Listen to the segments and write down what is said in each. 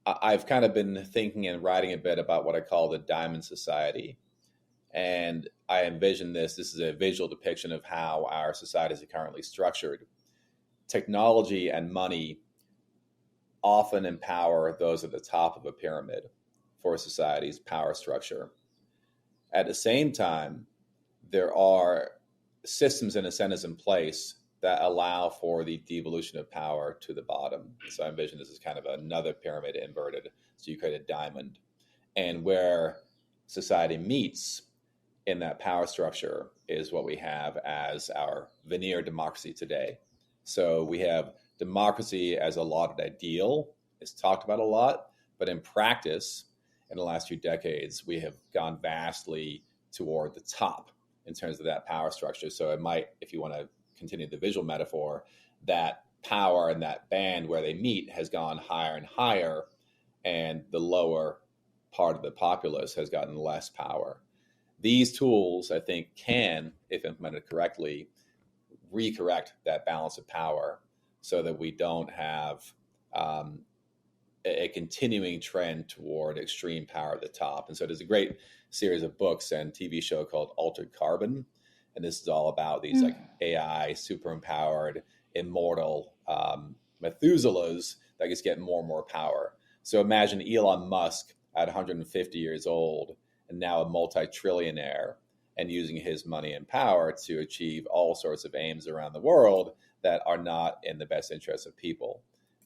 I've kind of been thinking and writing a bit about what I call the Diamond Society. And I envision this is a visual depiction of how our societies are currently structured. Technology and money often empower those at the top of a pyramid for society's power structure. At the same time, there are systems and incentives in place that allow for the devolution of power to the bottom. So I envision this is kind of another pyramid inverted. So you create a diamond. And where society meets in that power structure is what we have as our veneer democracy today. So we have democracy as a lauded ideal. It's talked about a lot, but in practice, in the last few decades, we have gone vastly toward the top in terms of that power structure. So it might, if you want to continue the visual metaphor, that power and that band where they meet has gone higher and higher, and the lower part of the populace has gotten less power. These tools, I think, can, if implemented correctly, recorrect that balance of power so that we don't have a continuing trend toward extreme power at the top. And so there's a great series of books and TV show called Altered Carbon. And this is all about these like AI, super empowered, immortal Methuselahs that just get more and more power. So imagine Elon Musk at 150 years old and now a multi-trillionaire and using his money and power to achieve all sorts of aims around the world that are not in the best interest of people.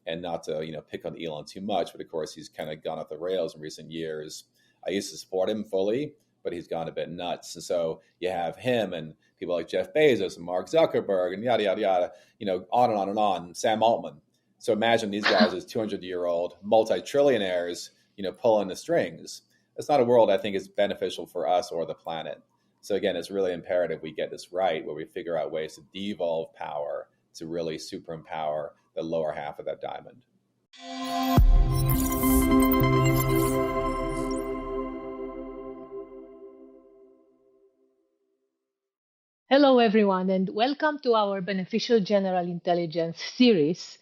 And not to, pick on Elon too much, but of course he's kind of gone off the rails in recent years. I used to support him fully, but he's gone a bit nuts. And so you have him and people like Jeff Bezos and Mark Zuckerberg and yada, yada, yada, on and on and on, Sam Altman. So imagine these guys as 200-year-old multi-trillionaires, pulling the strings. That's not a world I think is beneficial for us or the planet. So again, it's really imperative we get this right, where we figure out ways to devolve power to really super empower the lower half of that diamond. Hello, everyone, and welcome to our Beneficial General Intelligence series,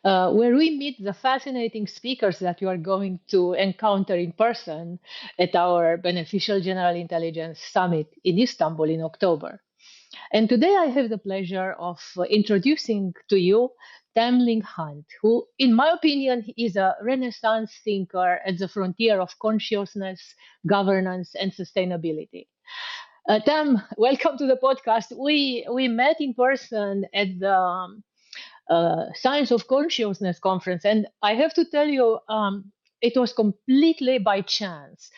where we meet the fascinating speakers that you are going to encounter in person at our Beneficial General Intelligence Summit in Istanbul in October. And today I have the pleasure of introducing to you Tam Hunt, who, in my opinion, is a Renaissance thinker at the frontier of consciousness, governance, and sustainability. Tam, welcome to the podcast. We met in person at the Science of Consciousness conference, and I have to tell you, it was completely by chance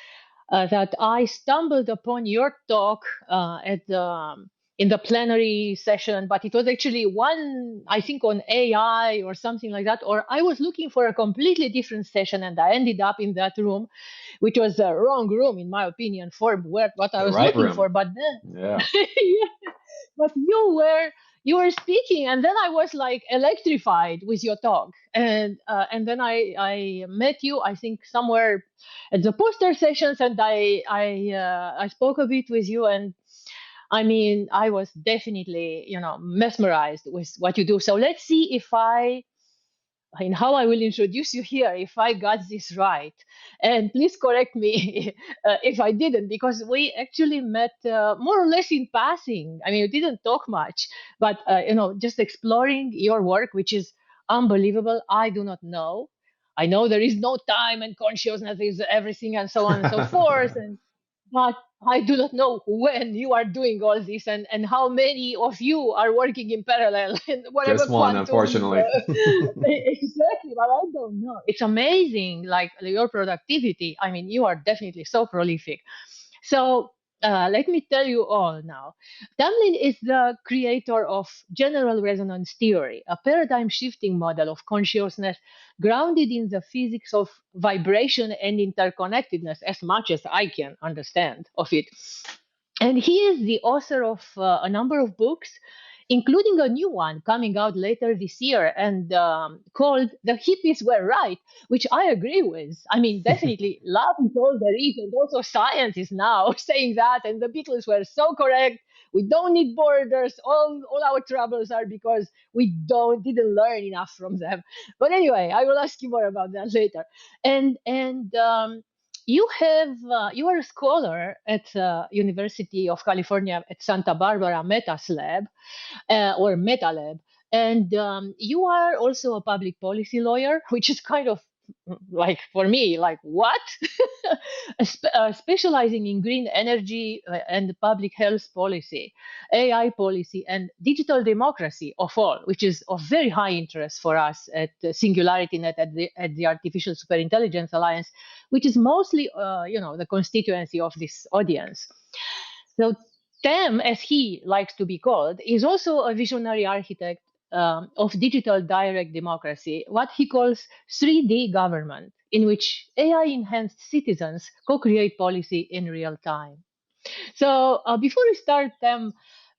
that I stumbled upon your talk in the plenary session, but it was actually one, I think, on AI or something like that, or I was looking for a completely different session and I ended up in that room, which was the wrong room, in my opinion, for what I was looking for. But then, yeah. But you were speaking, and then I was like electrified with your talk, and then I met you, I think, somewhere at the poster sessions, and I spoke a bit with you, and I mean, I was definitely, mesmerized with what you do. So let's see how I will introduce you here, if I got this right. And please correct me if I didn't, because we actually met more or less in passing. I mean, we didn't talk much, but, just exploring your work, which is unbelievable. I do not know. I know there is no time and consciousness is everything and so on and so forth. But I do not know when you are doing all this and how many of you are working in parallel and whatever. Just one, quantum, unfortunately. Exactly, but I don't know. It's amazing, like your productivity. I mean, you are definitely so prolific. So let me tell you all now. Tam is the creator of general resonance theory, a paradigm-shifting model of consciousness grounded in the physics of vibration and interconnectedness, as much as I can understand of it. And he is the author of a number of books, including a new one coming out later this year and called The Hippies Were Right, which I agree with. I mean, definitely love is all there is, and also science is now saying that, and the Beatles were so correct, We don't need borders. All our troubles are because we didn't learn enough from them. But anyway, I will ask you more about that later. And you are a scholar at University of California at Santa Barbara Metas Lab, or Meta Lab, and you are also a public policy lawyer, which is kind of like, for me, like, what? Specializing in green energy and public health policy, AI policy, and digital democracy of all, which is of very high interest for us at SingularityNet, at the Artificial Superintelligence Alliance, which is mostly, the constituency of this audience. So Tam, as he likes to be called, is also a visionary architect of digital direct democracy, what he calls 3D government, in which AI enhanced citizens co create policy in real time. So before we start,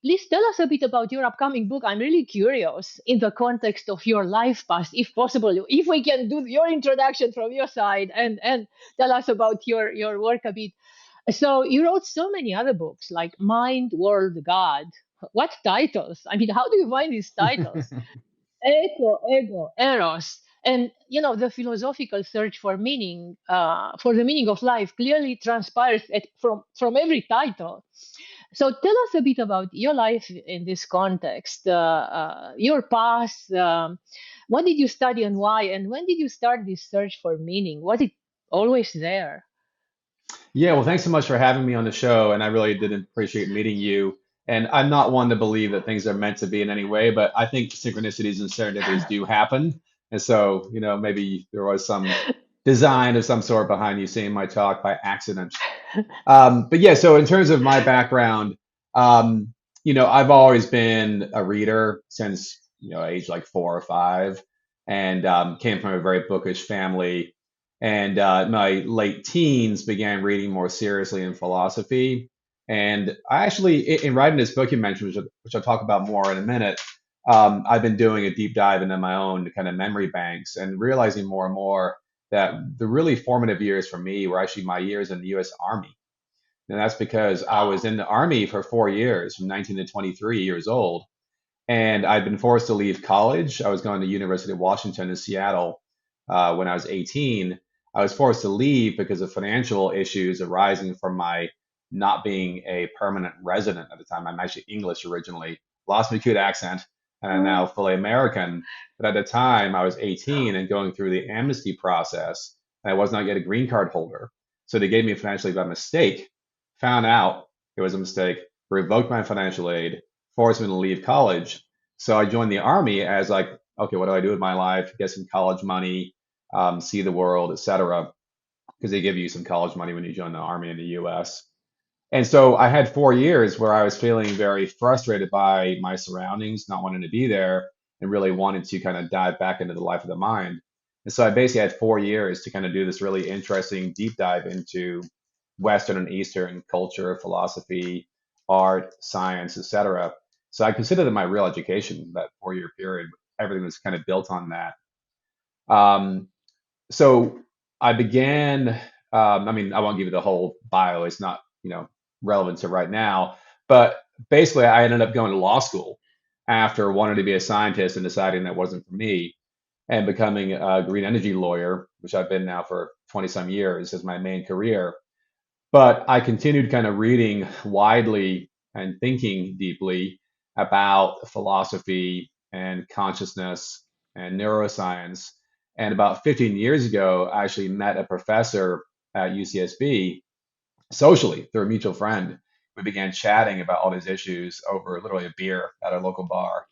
please tell us a bit about your upcoming book. I'm really curious in the context of your life past, if possible, if we can do your introduction from your side and tell us about your work a bit. So you wrote so many other books like Mind, World, God. What titles? I mean, how do you find these titles? Echo, ego, eros. And the philosophical search for meaning, for the meaning of life, clearly transpires from every title. So tell us a bit about your life in this context, your past. What did you study and why? And when did you start this search for meaning? Was it always there? Yeah, well, thanks so much for having me on the show, and I really did appreciate meeting you. And I'm not one to believe that things are meant to be in any way, but I think synchronicities and serendipities do happen. And so, maybe there was some design of some sort behind you seeing my talk by accident. But yeah, so in terms of my background, I've always been a reader since, age like 4 or 5, and came from a very bookish family. And in my late teens began reading more seriously in philosophy. And I actually, in writing this book you mentioned, which I'll talk about more in a minute, I've been doing a deep dive into my own kind of memory banks and realizing more and more that the really formative years for me were actually my years in the US Army. And that's because I was in the Army for 4 years, from 19 to 23 years old. And I'd been forced to leave college. I was going to University of Washington in Seattle when I was 18. I was forced to leave because of financial issues arising from my not being a permanent resident at the time. I'm actually English originally, lost my cute accent, and I'm now fully American. But at the time, I was 18 and going through the amnesty process, and I was not yet a green card holder. So they gave me financial aid by mistake, found out it was a mistake, revoked my financial aid, forced me to leave college. So I joined the Army as like, okay, what do I do with my life? Get some college money, see the world, etc. Because they give you some college money when you join the Army in the U.S. And so I had 4 years where I was feeling very frustrated by my surroundings, not wanting to be there, and really wanted to kind of dive back into the life of the mind. And so I basically had 4 years to kind of do this really interesting deep dive into Western and Eastern culture, philosophy, art, science, etc. So I consider that my real education, that 4 year period. Everything was kind of built on that. Um, so I began, I mean, I won't give you the whole bio, it's not, relevant to right now, but basically I ended up going to law school after wanting to be a scientist and deciding that wasn't for me, and becoming a green energy lawyer, which I've been now for 20 some years as my main career. But I continued kind of reading widely and thinking deeply about philosophy and consciousness and neuroscience. And about 15 years ago, I actually met a professor at UCSB socially through a mutual friend. We began chatting about all these issues over literally a beer at a local bar.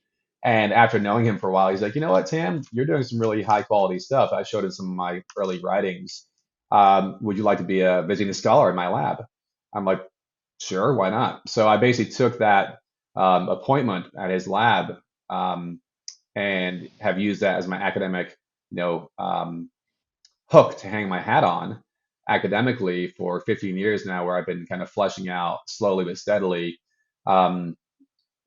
And after knowing him for a while, he's like, you know what, Tam, you're doing some really high quality stuff. I showed him some of my early writings. Would you like to be a visiting scholar in my lab? I'm like, sure, why not? So I basically took that appointment at his lab, um, and have used that as my academic, you know, um, hook to hang my hat on academically for 15 years now, where I've been kind of fleshing out slowly but steadily um,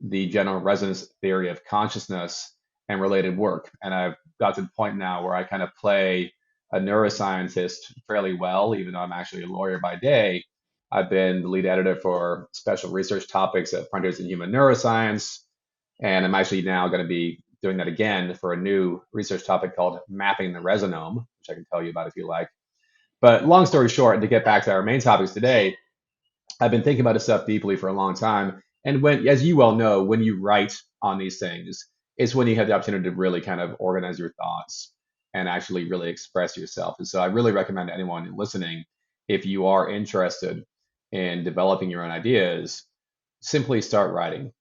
the general resonance theory of consciousness and related work. And I've got to the point now where I kind of play a neuroscientist fairly well, even though I'm actually a lawyer by day. I've been the lead editor for special research topics at Frontiers in Human Neuroscience. And I'm actually now going to be doing that again for a new research topic called Mapping the Resonome, which I can tell you about if you like. But long story short, and to get back to our main topics today, I've been thinking about this stuff deeply for a long time. And when, as you well know, when you write on these things, it's when you have the opportunity to really kind of organize your thoughts and actually really express yourself. And so I really recommend anyone listening, if you are interested in developing your own ideas, simply start writing.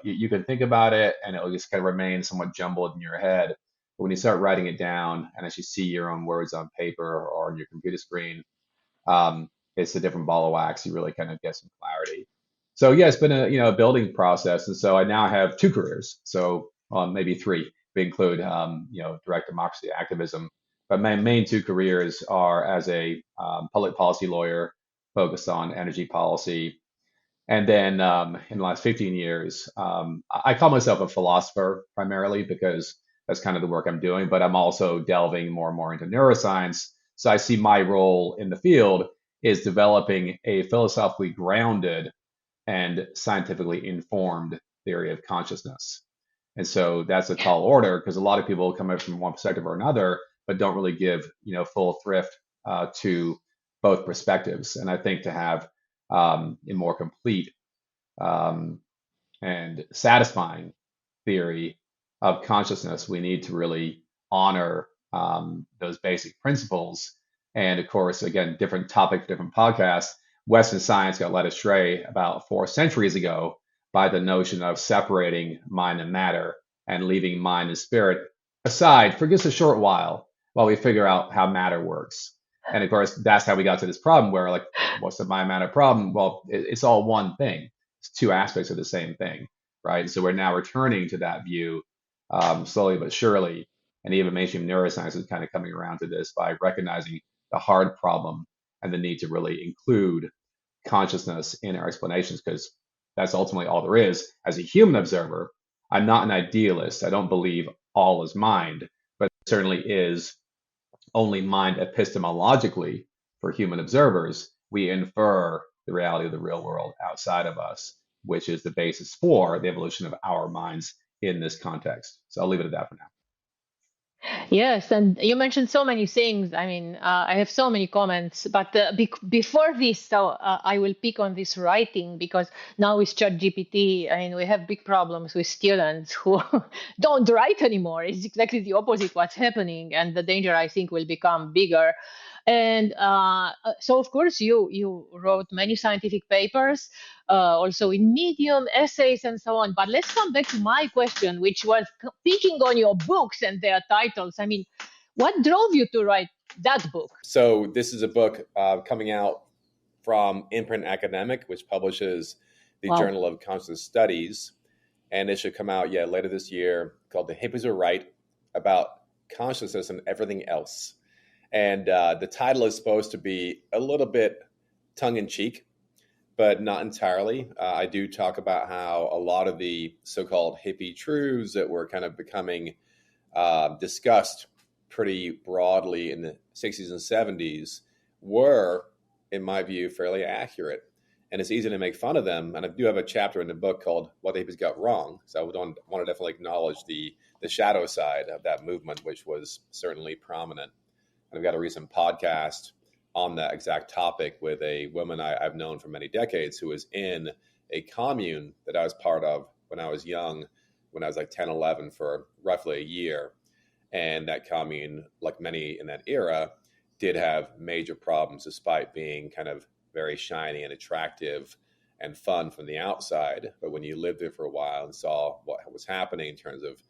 You can think about it and it'll just kind of remain somewhat jumbled in your head. But when you start writing it down and actually see your own words on paper or on your computer screen, it's a different ball of wax. You really kind of get some clarity. So yeah, it's been a building process, and so I now have two careers. So maybe three. We include direct democracy activism, but my main two careers are as a public policy lawyer focused on energy policy, and then in the last 15 years, I call myself a philosopher primarily because that's kind of the work I'm doing, but I'm also delving more and more into neuroscience. So I see my role in the field is developing a philosophically grounded and scientifically informed theory of consciousness. And so that's a tall order because a lot of people come at it from one perspective or another, but don't really give full thrift to both perspectives. And I think to have a more complete and satisfying theory of consciousness, we need to really honor those basic principles. And of course, again, different topic, different podcasts. Western science got led astray about 4 centuries ago by the notion of separating mind and matter and leaving mind and spirit aside for just a short while we figure out how matter works. And of course, that's how we got to this problem where, like, what's the mind matter problem? Well, it's all one thing. It's two aspects of the same thing, right? So we're now returning to that view slowly but surely. And even mainstream neuroscience is kind of coming around to this by recognizing the hard problem and the need to really include consciousness in our explanations, because that's ultimately all there is. As a human observer, I'm not an idealist. I don't believe all is mind, but it certainly is only mind epistemologically for human observers. We infer the reality of the real world outside of us, which is the basis for the evolution of our minds in this context. So I'll leave it at that for now. Yes, and you mentioned so many things. I mean, I have so many comments, but before this, so I will pick on this writing, because now with ChatGPT, I mean, we have big problems with students who don't write anymore. It's exactly the opposite what's happening, and the danger, I think, will become bigger. And so, of course, you wrote many scientific papers, also in Medium, essays, and so on. But let's come back to my question, which was picking on your books and their titles. I mean, what drove you to write that book? So this is a book coming out from Imprint Academic, which publishes the Journal of Consciousness Studies. And it should come out, later this year, called The Hippies Are Right, about consciousness and everything else. And the title is supposed to be a little bit tongue-in-cheek, but not entirely. I do talk about how a lot of the so-called hippie truths that were kind of becoming discussed pretty broadly in the 60s and 70s were, in my view, fairly accurate. And it's easy to make fun of them. And I do have a chapter in the book called What the Hippies Got Wrong. So I would want to definitely acknowledge the shadow side of that movement, which was certainly prominent. And I've got a recent podcast on that exact topic with a woman I've known for many decades who was in a commune that I was part of when I was young, when I was like 10, 11 for roughly a year. And that commune, like many in that era, did have major problems despite being kind of very shiny and attractive and fun from the outside. But when you lived there for a while and saw what was happening in terms of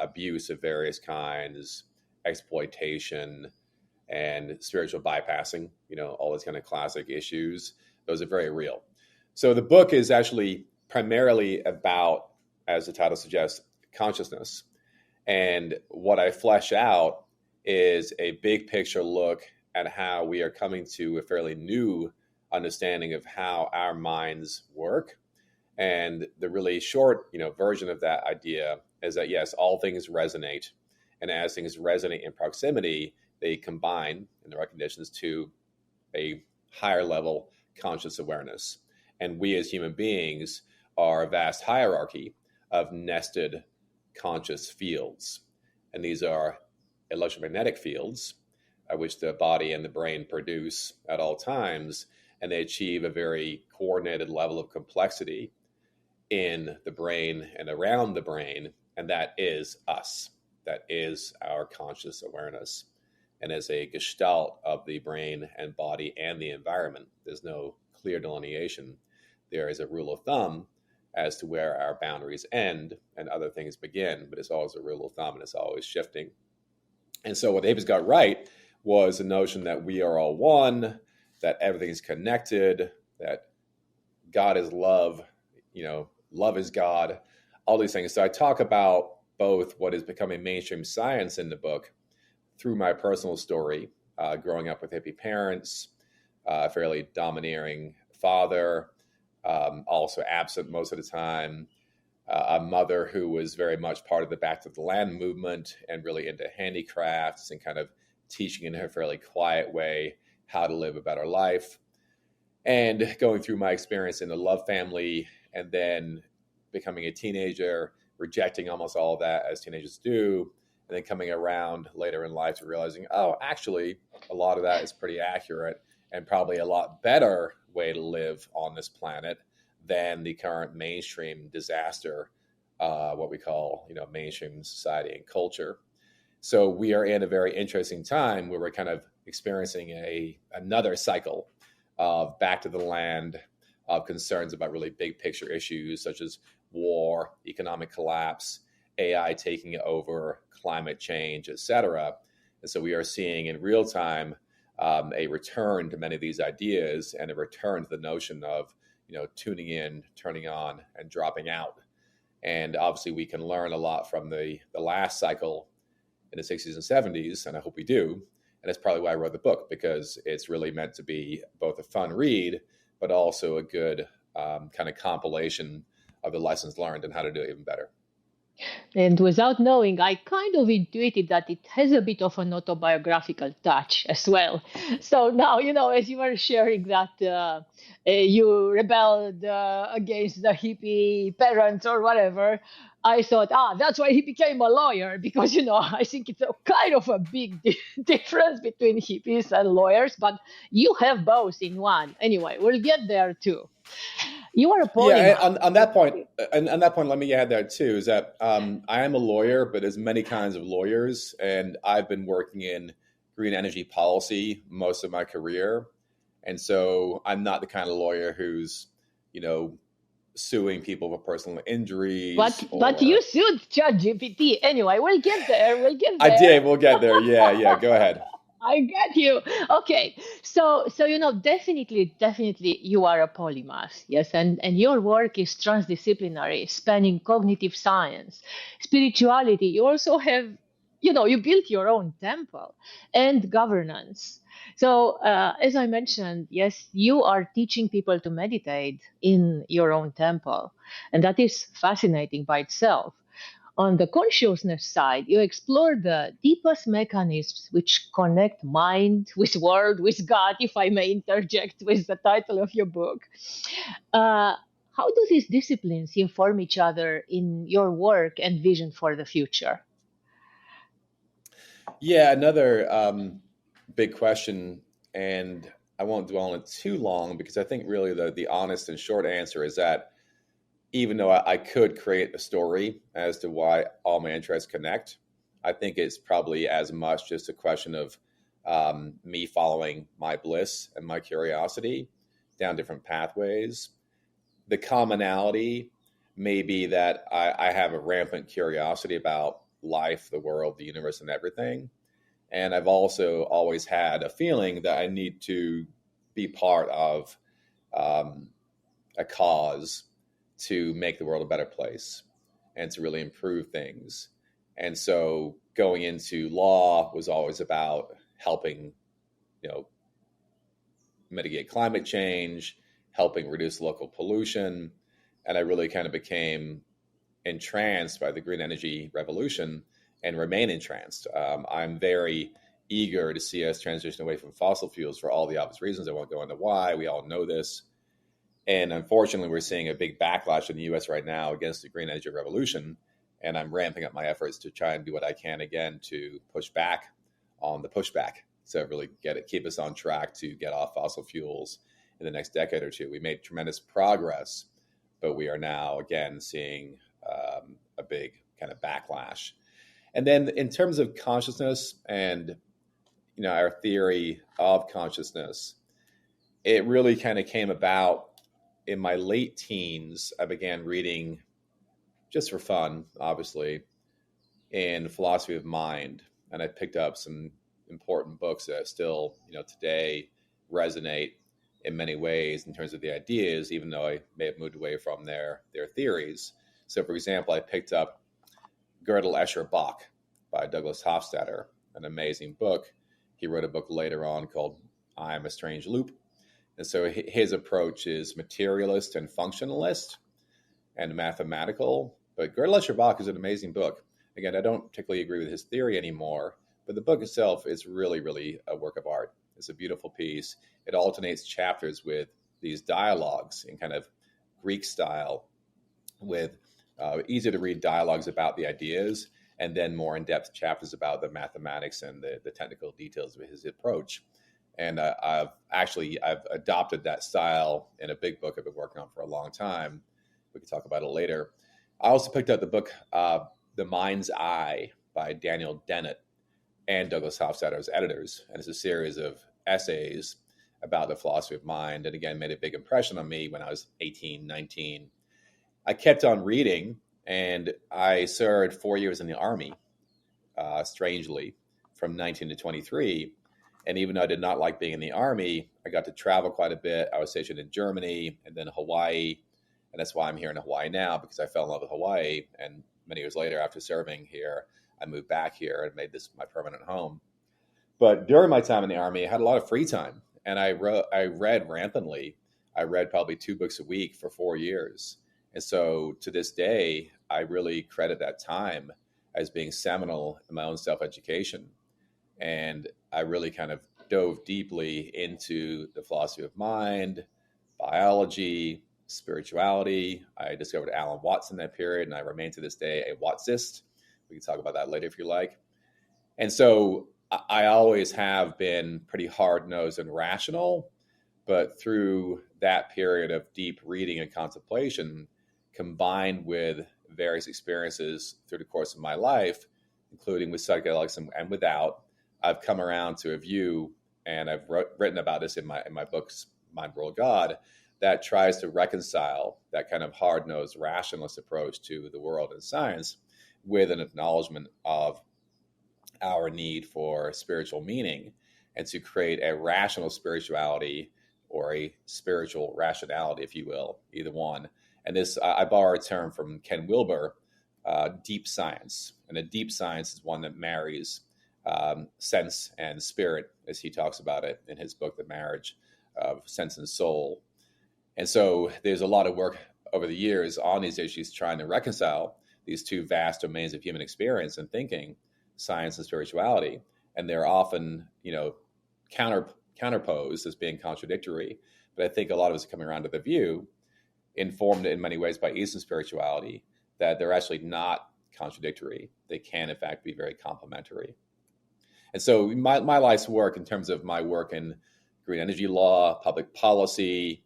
abuse of various kinds, exploitation, and spiritual bypassing, all those kind of classic issues, those are very real. So the book is actually primarily about, as the title suggests, consciousness. And what I flesh out is a big picture look at how we are coming to a fairly new understanding of how our minds work. And the really short, version of that idea is that, yes, all things resonate. And as things resonate in proximity, they combine in the right conditions to a higher level conscious awareness. And we as human beings are a vast hierarchy of nested conscious fields. And these are electromagnetic fields, which the body and the brain produce at all times. And they achieve a very coordinated level of complexity in the brain and around the brain. And that is us. That is our conscious awareness. And as a gestalt of the brain and body and the environment, there's no clear delineation. There is a rule of thumb as to where our boundaries end and other things begin, but it's always a rule of thumb and it's always shifting. And so what the Hippies got right was the notion that we are all one, that everything is connected, that God is love, love is God, all these things. So I talk about both what is becoming mainstream science in the book through my personal story, growing up with hippie parents, a fairly domineering father, also absent most of the time, a mother who was very much part of the Back to the Land movement and really into handicrafts and kind of teaching in her fairly quiet way how to live a better life. And going through my experience in the Love family and then becoming a teenager, rejecting almost all of that as teenagers do, and then coming around later in life to realizing, oh, actually, a lot of that is pretty accurate and probably a lot better way to live on this planet than the current mainstream disaster, what we call, mainstream society and culture. So we are in a very interesting time where we're kind of experiencing another cycle of back to the land, of concerns about really big picture issues such as war, economic collapse, AI taking over, climate change, et cetera. And so we are seeing in real time a return to many of these ideas and a return to the notion of, tuning in, turning on, and dropping out. And obviously we can learn a lot from the last cycle in the 60s and 70s, and I hope we do. And that's probably why I wrote the book, because it's really meant to be both a fun read, but also a good kind of compilation of the lessons learned and how to do it even better. And without knowing, I kind of intuited that it has a bit of an autobiographical touch as well. So now, as you were sharing that you rebelled against the hippie parents or whatever, I thought, that's why he became a lawyer, because, I think it's a kind of a big difference between hippies and lawyers, but you have both in one. Anyway, we'll get there too. You are a polymath. Yeah, on that point, let me add there too, is that I am a lawyer, but there's many kinds of lawyers, and I've been working in green energy policy most of my career. And so I'm not the kind of lawyer who's, suing people for personal injuries. But you sued ChatGPT. Anyway, we'll get there. I did. We'll get there. Yeah. Go ahead. I get you. Okay. So definitely you are a polymath. Yes. And your work is transdisciplinary, spanning cognitive science, spirituality. You also have, you built your own temple and governance. So as I mentioned, yes, you are teaching people to meditate in your own temple. And that is fascinating by itself. On the consciousness side, you explore the deepest mechanisms which connect mind with world, with God, if I may interject with the title of your book. How do these disciplines inform each other in your work and vision for the future? Yeah, another big question, and I won't dwell on it too long because I think really the honest and short answer is that even though I could create a story as to why all my interests connect, I think it's probably as much just a question of me following my bliss and my curiosity down different pathways. The commonality may be that I have a rampant curiosity about life, the world, the universe, and everything. And I've also always had a feeling that I need to be part of a cause to make the world a better place and to really improve things. And so going into law was always about helping, mitigate climate change, helping reduce local pollution. And I really kind of became entranced by the green energy revolution and remain entranced. I'm very eager to see us transition away from fossil fuels for all the obvious reasons. I won't go into why. We all know this. And unfortunately, we're seeing a big backlash in the U.S. right now against the green energy revolution. And I'm ramping up my efforts to try and do what I can again to push back on the pushback. So really keep us on track to get off fossil fuels in the next decade or two. We made tremendous progress, but we are now again seeing a big kind of backlash. And then in terms of consciousness and our theory of consciousness, it really kind of came about in my late teens. I began reading, just for fun, obviously, in philosophy of mind. And I picked up some important books that still, today resonate in many ways in terms of the ideas, even though I may have moved away from their theories. So, for example, I picked up Gödel, Escher, Bach by Douglas Hofstadter, an amazing book. He wrote a book later on called I Am a Strange Loop. And so his approach is materialist and functionalist and mathematical. But Gödel, Escher, Bach is an amazing book. Again, I don't particularly agree with his theory anymore, but the book itself is really, really a work of art. It's a beautiful piece. It alternates chapters with these dialogues in kind of Greek style, with easy to read dialogues about the ideas, and then more in-depth chapters about the mathematics and the technical details of his approach. And I've adopted that style in a big book I've been working on for a long time. We can talk about it later. I also picked up the book The Mind's Eye by Daniel Dennett and Douglas Hofstadter as editors. And it's a series of essays about the philosophy of mind. And again, made a big impression on me when I was 18, 19. I kept on reading, and I served 4 years in the Army, strangely, from 19 to 23. And even though I did not like being in the Army, I got to travel quite a bit. I was stationed in Germany and then Hawaii. And that's why I'm here in Hawaii now, because I fell in love with Hawaii. And many years later, after serving here, I moved back here and made this my permanent home. But during my time in the Army, I had a lot of free time. And I read rampantly. I read probably 2 books a week for 4 years. And so to this day, I really credit that time as being seminal in my own self-education. And I really kind of dove deeply into the philosophy of mind, biology, spirituality. I discovered Alan Watts in that period, and I remain to this day a Wattsist. We can talk about that later if you like. And so I always have been pretty hard-nosed and rational, but through that period of deep reading and contemplation, combined with various experiences through the course of my life, including with psychedelics and without, I've come around to a view, and I've written about this in my books, Mind, World, God, that tries to reconcile that kind of hard-nosed rationalist approach to the world and science with an acknowledgement of our need for spiritual meaning, and to create a rational spirituality or a spiritual rationality, if you will, either one. And this, I borrow a term from Ken Wilber, deep science. And a deep science is one that marries sense and spirit, as he talks about it in his book, The Marriage of Sense and Soul. And so there's a lot of work over the years on these issues, trying to reconcile these two vast domains of human experience and thinking, science and spirituality. And they're often, counterposed as being contradictory. But I think a lot of us are coming around to the view, informed in many ways by Eastern spirituality, that they're actually not contradictory. They can, in fact, be very complementary. And so my life's work, in terms of my work in green energy law, public policy,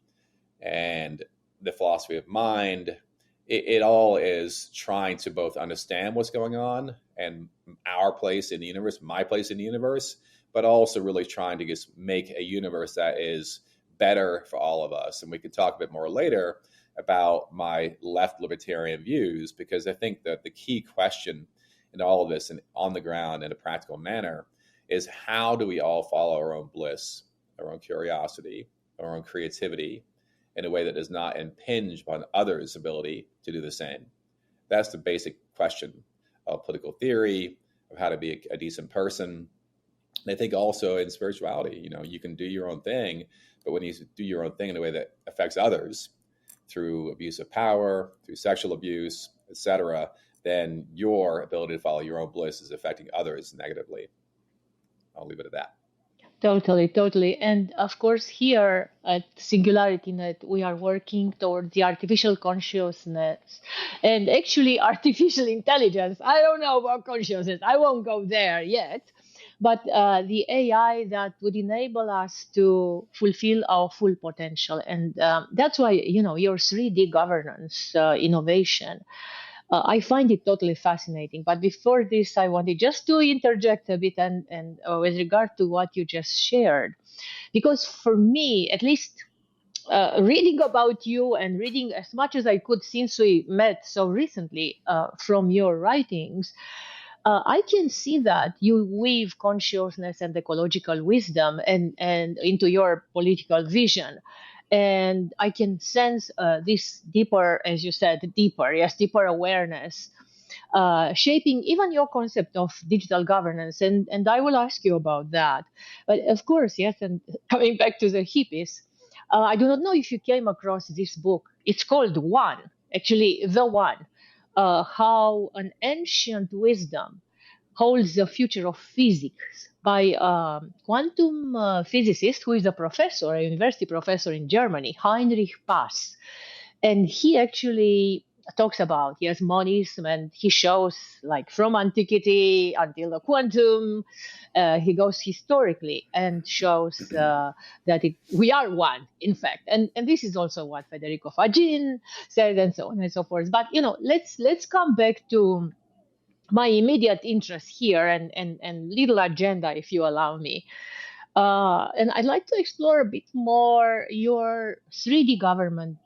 and the philosophy of mind, it all is trying to both understand what's going on and our place in the universe, my place in the universe, but also really trying to just make a universe that is better for all of us. And we could talk a bit more later about my left-libertarian views, because I think that the key question in all of this, and on the ground in a practical manner, is how do we all follow our own bliss, our own curiosity, our own creativity, in a way that does not impinge upon others' ability to do the same? That's the basic question of political theory, of how to be a decent person. And I think also in spirituality, you can do your own thing, but when you do your own thing in a way that affects others through abuse of power, through sexual abuse, etc., then your ability to follow your own bliss is affecting others negatively. I'll leave it at that. Totally, totally. And of course, here at SingularityNet, we are working towards the artificial consciousness and actually artificial intelligence. I don't know about consciousness, I won't go there yet. But the AI that would enable us to fulfill our full potential. And that's why, your 3D governance innovation. I find it totally fascinating. But before this, I wanted just to interject a bit and with regard to what you just shared, because for me, at least, reading about you and reading as much as I could since we met so recently from your writings, I can see that you weave consciousness and ecological wisdom and into your political vision. And I can sense this deeper, as you said, deeper awareness, shaping even your concept of digital governance. And I will ask you about that. But of course, yes, and coming back to the hippies, I do not know if you came across this book. It's called One, actually, The One, how an ancient wisdom holds the future of physics by a quantum physicist who is a professor, a university professor in Germany, Heinrich Pass. And he actually talks about, he has monism, and he shows like from antiquity until the quantum. He goes historically and shows that we are one, in fact. And this is also what Federico Fagin said, and so on and so forth. But let's come back to my immediate interest here and little agenda, if you allow me. And I'd like to explore a bit more your 3D government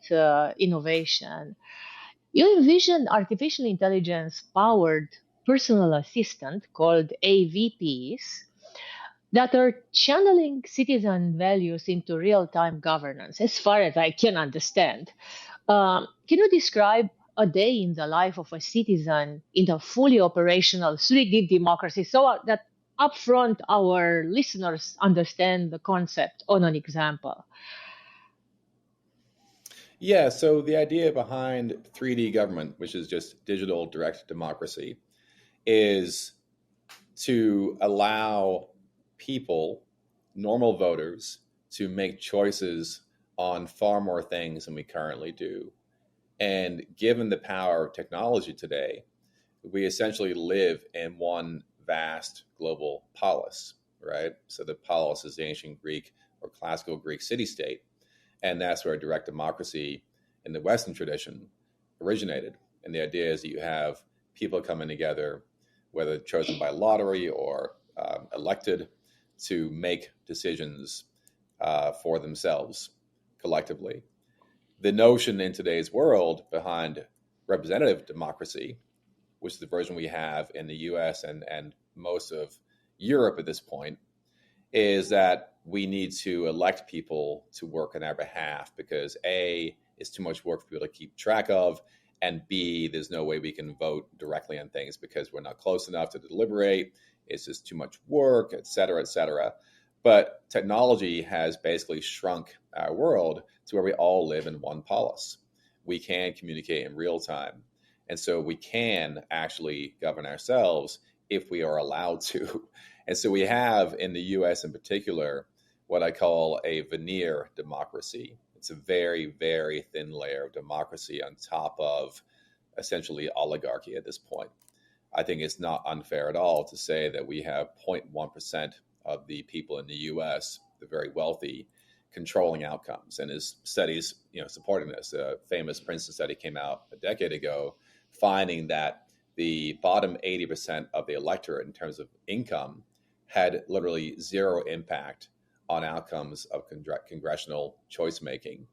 innovation. You envision artificial intelligence powered personal assistant called AVPs that are channeling citizen values into real-time governance, as far as I can understand. Can you describe a day in the life of a citizen in a fully operational 3D democracy so that upfront our listeners understand the concept on an example? Yeah, so the idea behind 3D government, which is just digital direct democracy, is to allow people, normal voters, to make choices on far more things than we currently do. And given the power of technology today, we essentially live in one vast global polis, right? So the polis is the ancient Greek or classical Greek city-state. And that's where direct democracy in the Western tradition originated. And the idea is that you have people coming together, whether chosen by lottery or elected, to make decisions for themselves collectively. The notion in today's world behind representative democracy, which is the version we have in the US and most of Europe at this point, is that we need to elect people to work on our behalf because A, it's too much work for people to keep track of, and B, there's no way we can vote directly on things because we're not close enough to deliberate. It's just too much work, et cetera, et cetera. But technology has basically shrunk our world to where we all live in one polis. We can communicate in real time. And so we can actually govern ourselves if we are allowed to. And so we have in the US in particular what I call a veneer democracy. It's a very, very thin layer of democracy on top of essentially oligarchy at this point. I think it's not unfair at all to say that we have 0.1% of the people in the US, the very wealthy, controlling outcomes. And his studies, supporting this. A famous Princeton study came out a decade ago, finding that the bottom 80% of the electorate in terms of income had literally zero impact on outcomes of congressional choice making.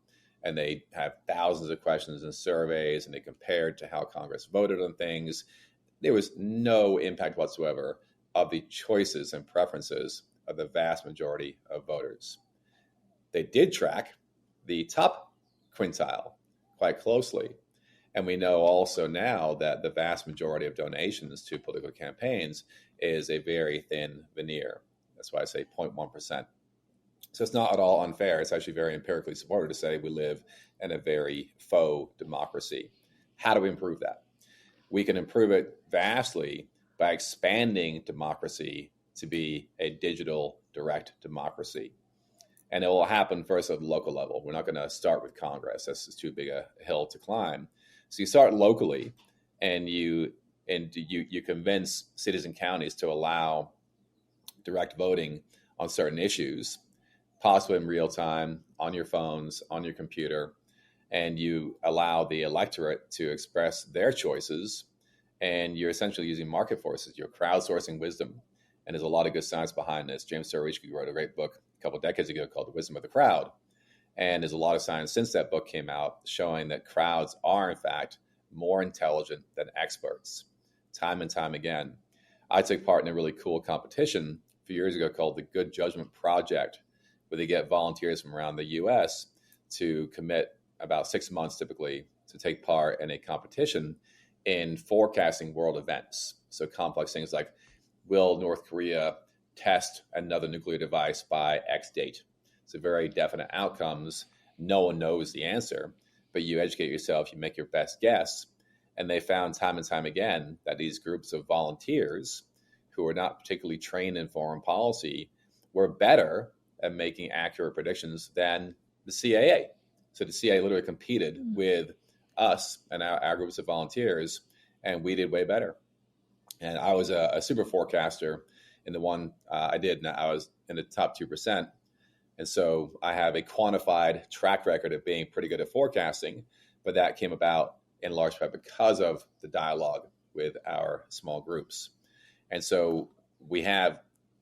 And they have thousands of questions and surveys, and they compared to how Congress voted on things. There was no impact whatsoever of the choices and preferences of the vast majority of voters. They did track the top quintile quite closely. And we know also now that the vast majority of donations to political campaigns is a very thin veneer. That's why I say 0.1%. So it's not at all unfair. It's actually very empirically supported to say we live in a very faux democracy. How do we improve that? We can improve it vastly by expanding democracy to be a digital direct democracy. And it will happen first at the local level. We're not going to start with Congress. That's just too big a hill to climb. So you start locally, and you convince cities and counties to allow direct voting on certain issues, possibly in real time, on your phones, on your computer, and you allow the electorate to express their choices, and you're essentially using market forces. You're crowdsourcing wisdom, and there's a lot of good science behind this. James Surowiecki wrote a great book a couple of decades ago called The Wisdom of the Crowd, and there's a lot of science since that book came out showing that crowds are, in fact, more intelligent than experts, time and time again. I took part in a really cool competition a few years ago called the Good Judgment Project, where they get volunteers from around the U.S. to commit about 6 months typically to take part in a competition in forecasting world events. So complex things like, will North Korea test another nuclear device by X date? So very definite outcomes. No one knows the answer, but you educate yourself, you make your best guess. And they found time and time again that these groups of volunteers who are not particularly trained in foreign policy were better at making accurate predictions than the CAA. So the CAA literally competed with us and our groups of volunteers, and we did way better. And I was a super forecaster in the one I did, and I was in the top 2%. And so I have a quantified track record of being pretty good at forecasting, but that came about in large part because of the dialogue with our small groups. And so we have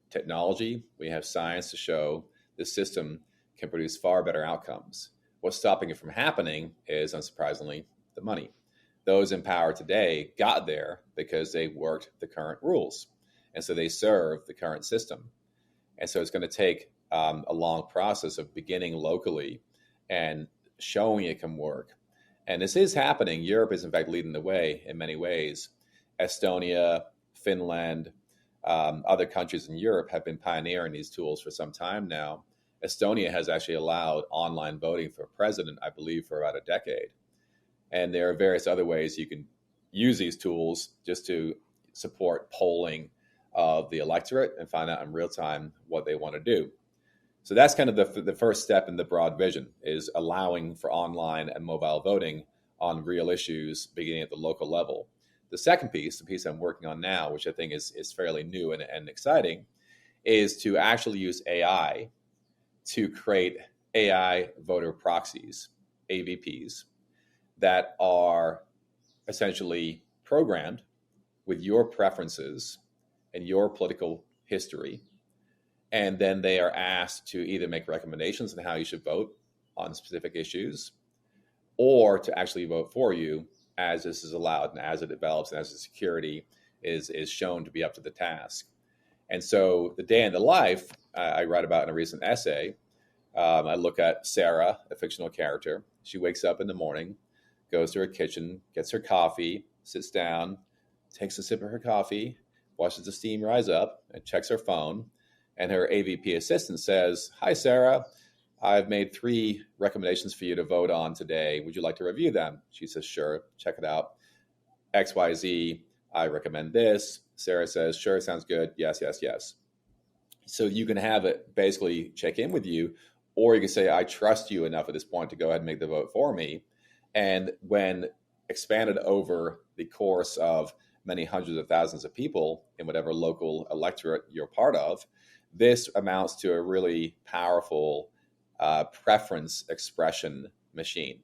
technology, we have science to show the system can produce far better outcomes. What's stopping it from happening is, unsurprisingly, the money. Those in power today got there because they worked the current rules. And so they serve the current system. And so it's going to take a long process of beginning locally and showing it can work. And this is happening. Europe is, in fact, leading the way in many ways. Estonia, Finland, other countries in Europe have been pioneering these tools for some time now. Estonia has actually allowed online voting for president, I believe, for about a decade. And there are various other ways you can use these tools just to support polling of the electorate and find out in real time what they want to do. So that's kind of the first step in the broad vision, is allowing for online and mobile voting on real issues beginning at the local level. The second piece, the piece I'm working on now, which I think is fairly new and exciting, is to actually use AI to create AI voter proxies, AVPs, that are essentially programmed with your preferences and your political history. And then they are asked to either make recommendations on how you should vote on specific issues, or to actually vote for you as this is allowed and as it develops and as the security is shown to be up to the task. And so the day in the life I write about in a recent essay, I look at Sarah, a fictional character. She wakes up in the morning, goes to her kitchen, gets her coffee, sits down, takes a sip of her coffee, watches the steam rise up, and checks her phone. And her AVP assistant says, "Hi, Sarah. I've made 3 recommendations for you to vote on today. Would you like to review them?" She says, "Sure, check it out. XYZ, I recommend this." Sarah says, "Sure, sounds good. Yes, yes, yes." So you can have it basically check in with you, or you can say, "I trust you enough at this point to go ahead and make the vote for me." And when expanded over the course of many hundreds of thousands of people in whatever local electorate you're part of, this amounts to a really powerful preference expression machine.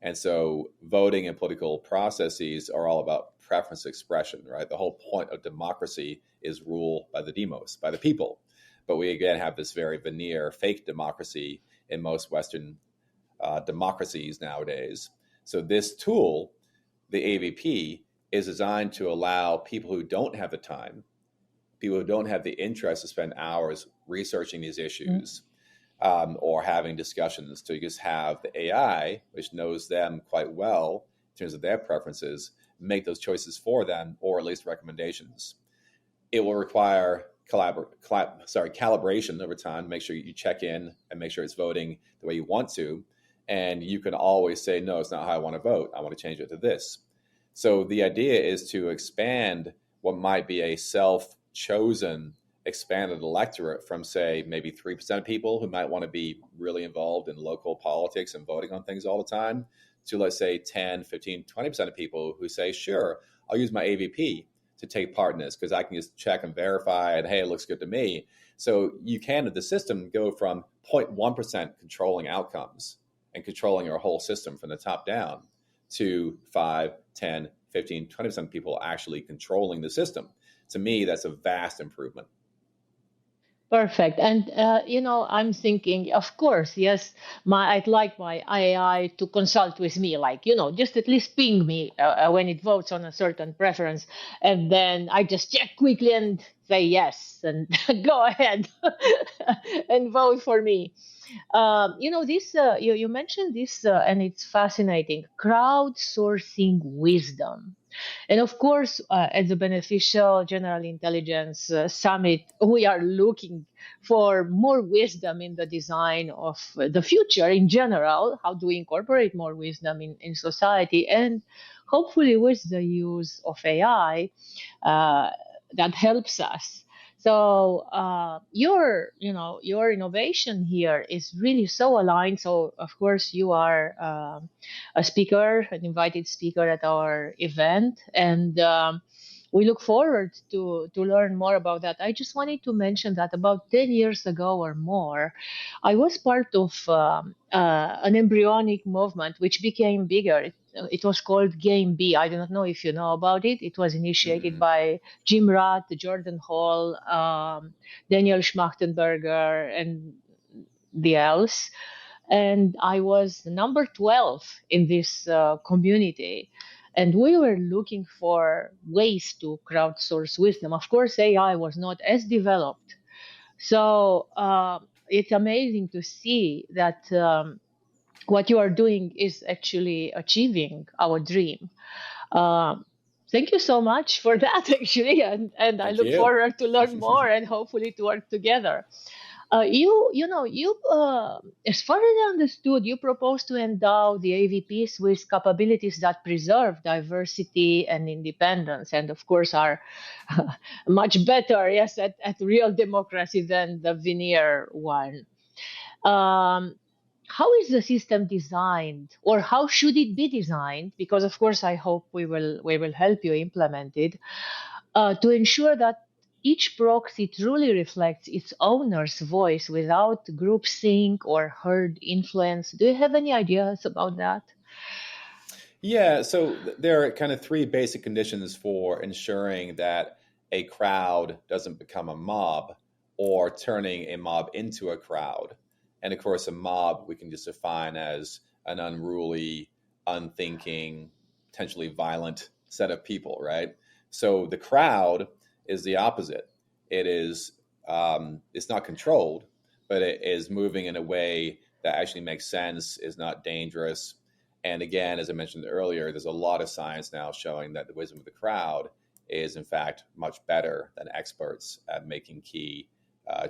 And so voting and political processes are all about preference expression, right? The whole point of democracy is rule by the demos, by the people. But we, again, have this very veneer fake democracy in most Western democracies nowadays. So this tool, the AVP, is designed to allow people who don't have the time, people who don't have the interest to spend hours researching these issues or having discussions, to just have the AI, which knows them quite well in terms of their preferences, make those choices for them, or at least recommendations. It will require calibration over time, make sure you check in and make sure it's voting the way you want to. And you can always say, "No, it's not how I want to vote. I want to change it to this." So the idea is to expand what might be a self-chosen expanded electorate from, say, maybe 3% of people who might want to be really involved in local politics and voting on things all the time to, let's say, 10, 15, 20% of people who say, sure, I'll use my AVP to take part in this because I can just check and verify and, hey, it looks good to me. So you can, with the system, go from 0.1% controlling outcomes and controlling your whole system from the top down to 5, 10, 15, 20% of people actually controlling the system. To me, that's a vast improvement. Perfect. And, I'm thinking, of course, yes, I'd like my AI to consult with me, like, just at least ping me when it votes on a certain preference. And then I just check quickly and say yes, and go ahead and vote for me. You mentioned this, and it's fascinating, crowdsourcing wisdom. And of course, at the Beneficial General Intelligence Summit, we are looking for more wisdom in the design of the future in general. How do we incorporate more wisdom in society? And hopefully with the use of AI, that helps us. So your innovation here is really so aligned. So of course you are a speaker, an invited speaker at our event, and we look forward to learn more about that. I just wanted to mention that about 10 years ago or more, I was part of an embryonic movement which became bigger. It was called Game B. I do not know if you know about it. It was initiated by Jim Rath, Jordan Hall, Daniel Schmachtenberger, and the else. And I was number 12 in this community. And we were looking for ways to crowdsource wisdom. Of course, AI was not as developed. So it's amazing to see that what you are doing is actually achieving our dream. Thank you so much for that, actually, and I look forward to learn more and hopefully to work together. You, as far as I understood, you propose to endow the AVPs with capabilities that preserve diversity and independence, and of course are much better, yes, at real democracy than the veneer one. How is the system designed, or how should it be designed? Because of course, I hope we will help you implement it to ensure that each proxy truly reflects its owner's voice without groupthink or herd influence. Do you have any ideas about that? Yeah, so there are kind of three basic conditions for ensuring that a crowd doesn't become a mob or turning a mob into a crowd. And of course, a mob we can just define as an unruly, unthinking, potentially violent set of people, right? So the crowd is the opposite. It is it's not controlled, but it is moving in a way that actually makes sense, is not dangerous. And again, as I mentioned earlier, there's a lot of science now showing that the wisdom of the crowd is in fact much better than experts at making key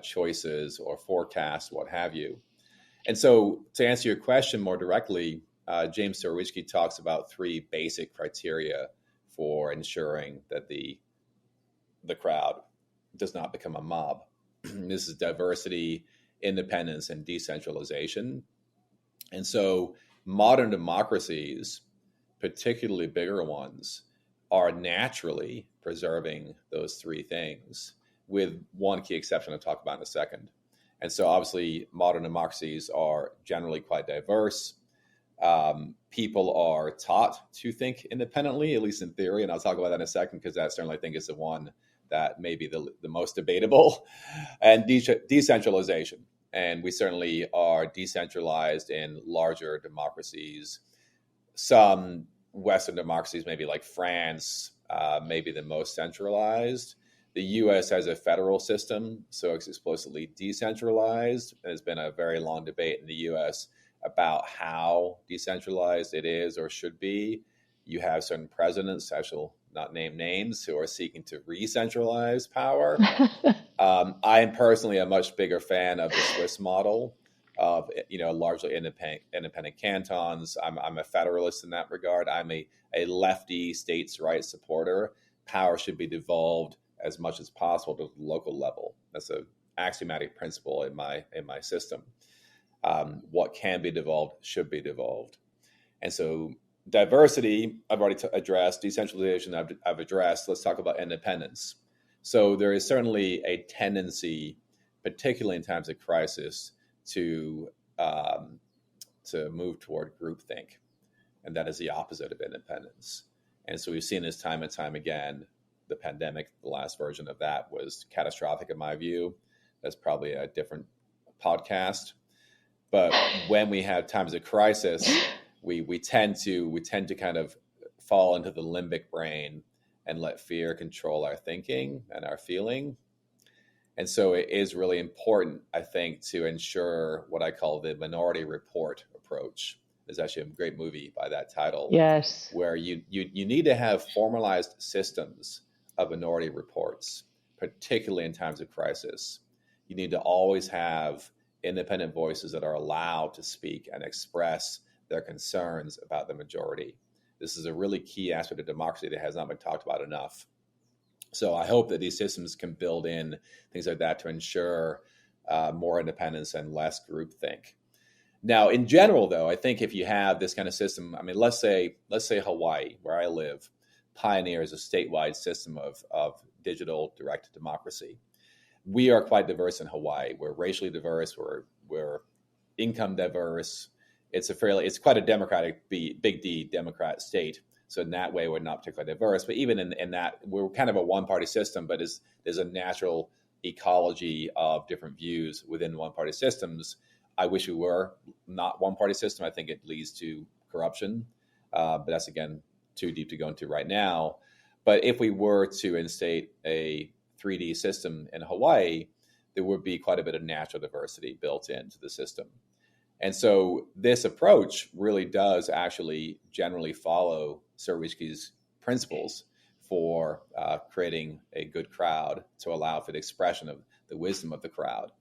choices or forecasts, what have you. And so to answer your question more directly, James Surowiecki talks about three basic criteria for ensuring that the crowd does not become a mob. This is diversity, independence, and decentralization. And so modern democracies, particularly bigger ones, are naturally preserving those three things, with one key exception I'll talk about in a second. And so obviously modern democracies are generally quite diverse. People are taught to think independently, at least in theory, and I'll talk about that in a second because that certainly I think is the one that may be the most debatable. And decentralization. And we certainly are decentralized in larger democracies. Some Western democracies, maybe like France, maybe the most centralized. The U.S. has a federal system, so it's explicitly decentralized. There's been a very long debate in the U.S. about how decentralized it is or should be. You have certain presidents, I shall not name names, who are seeking to re-centralize power. I am personally a much bigger fan of the Swiss model of largely independent cantons. I'm a federalist in that regard. I'm a lefty states' rights supporter. Power should be devolved as much as possible to the local level. That's an axiomatic principle in my system. What can be devolved should be devolved. And so diversity, I've already addressed. Decentralization, I've addressed. Let's talk about independence. So there is certainly a tendency, particularly in times of crisis, to move toward groupthink, and that is the opposite of independence. And so we've seen this time and time again. The pandemic, the last version of that, was catastrophic in my view. That's probably a different podcast. But when we have times of crisis, we tend to kind of fall into the limbic brain and let fear control our thinking and our feeling. And so it is really important, I think, to ensure what I call the Minority Report approach. There's actually a great movie by that title. Yes. Where you need to have formalized systems of minority reports, particularly in times of crisis. You need to always have independent voices that are allowed to speak and express their concerns about the majority. This is a really key aspect of democracy that has not been talked about enough. So I hope that these systems can build in things like that to ensure more independence and less groupthink. Now, in general, though, I think if you have this kind of system, I mean, let's say Hawaii, where I live, pioneers a statewide system of digital direct democracy. We are quite diverse in Hawaii. We're racially diverse. We're income diverse. It's quite a democratic, big D Democrat state. So in that way, we're not particularly diverse. But even in that, we're kind of a one-party system, but there's a natural ecology of different views within one-party systems. I wish we were not one-party system. I think it leads to corruption. But that's, again, too deep to go into right now. But if we were to instate a 3D system in Hawaii, there would be quite a bit of natural diversity built into the system. And so this approach really does actually generally follow Sir-Richke's principles for creating a good crowd to allow for the expression of the wisdom of the crowd.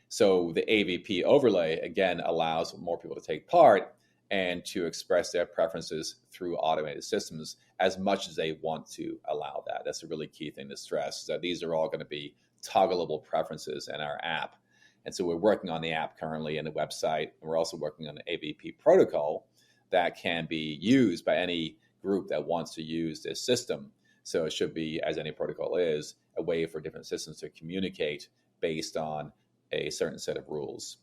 So the AVP overlay, again, allows more people to take part and to express their preferences through automated systems as much as they want to allow that. That's a really key thing to stress, that these are all going to be toggleable preferences in our app. And so we're working on the app currently and the website, and we're also working on the AVP protocol that can be used by any group that wants to use this system. So it should be, as any protocol is, a way for different systems to communicate based on a certain set of rules.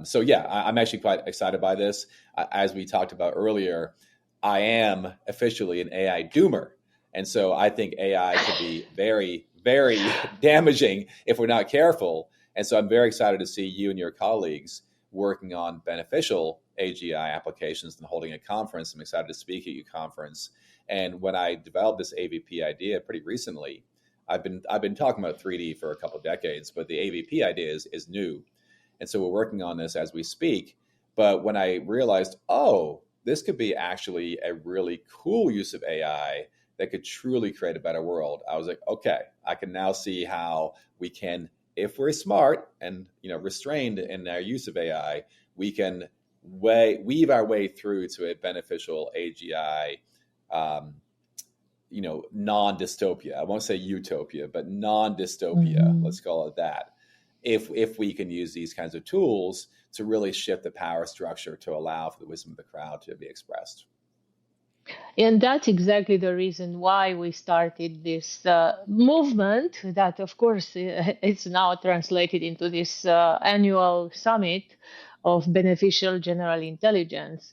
So yeah, I'm actually quite excited by this. As we talked about earlier, I am officially an AI doomer. And so I think AI could be very, very damaging if we're not careful. And so I'm very excited to see you and your colleagues working on beneficial AGI applications and holding a conference. I'm excited to speak at your conference. And when I developed this AVP idea pretty recently, I've been talking about 3D for a couple of decades, but the AVP idea is new. And so we're working on this as we speak. But when I realized, this could be actually a really cool use of AI that could truly create a better world, I was like, okay, I can now see how we can, if we're smart and restrained in our use of AI, we can weave our way through to a beneficial AGI, non-dystopia. I won't say utopia, but non-dystopia. Mm-hmm. Let's call it that. If we can use these kinds of tools to really shift the power structure to allow for the wisdom of the crowd to be expressed. And that's exactly the reason why we started this movement that, of course, it's now translated into this annual summit of beneficial general intelligence,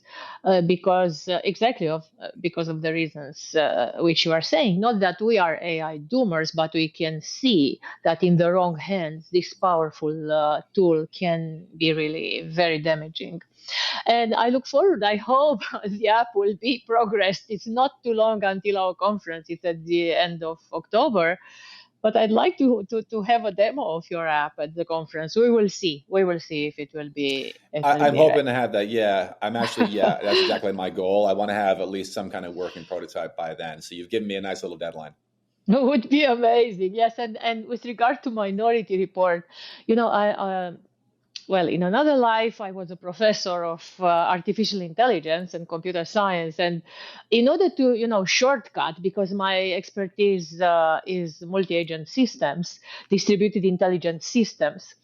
because of the reasons which you are saying. Not that we are AI doomers, but we can see that in the wrong hands, this powerful tool can be really very damaging. And I look forward, I hope the app will be progressed. It's not too long until our conference. It's at the end of October. But I'd like to have a demo of your app at the conference. We will see if it will be. I'm hoping to have that. Yeah, that's exactly my goal. I want to have at least some kind of working prototype by then. So you've given me a nice little deadline. It would be amazing. Yes, and with regard to Minority Report, well, in another life, I was a professor of artificial intelligence and computer science. And in order to, shortcut, because my expertise is multi-agent systems, distributed intelligence systems,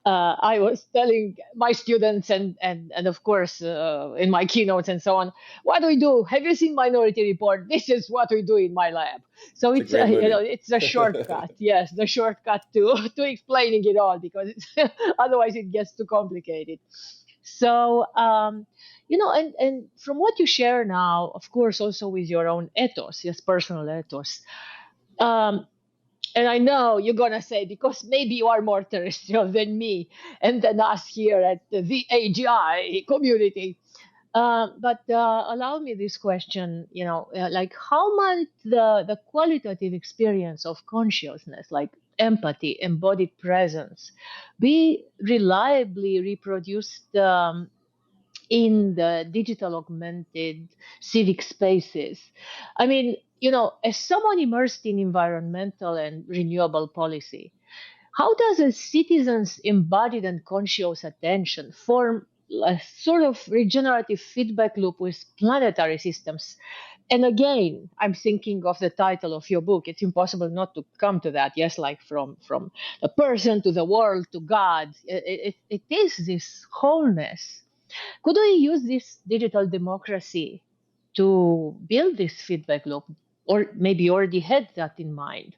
I was telling my students and of course in my keynotes and so on, what do we do? Have you seen Minority Report? This is what we do in my lab. So It's a great movie. it's a shortcut. Yes, the shortcut to explaining it all, because otherwise it gets too complicated. So and from what you share now, of course, also with your own ethos, yes, personal ethos. And I know you're going to say, because maybe you are more terrestrial than me and than us here at the AGI community. But allow me this question, like how might the qualitative experience of consciousness, like empathy, embodied presence, be reliably reproduced in the digital augmented civic spaces? I mean, as someone immersed in environmental and renewable policy, how does a citizen's embodied and conscious attention form a sort of regenerative feedback loop with planetary systems? And again, I'm thinking of the title of your book. It's impossible not to come to that. Yes, like from the person to the world to God. It is this wholeness. Could we use this digital democracy to build this feedback loop, or maybe already had that in mind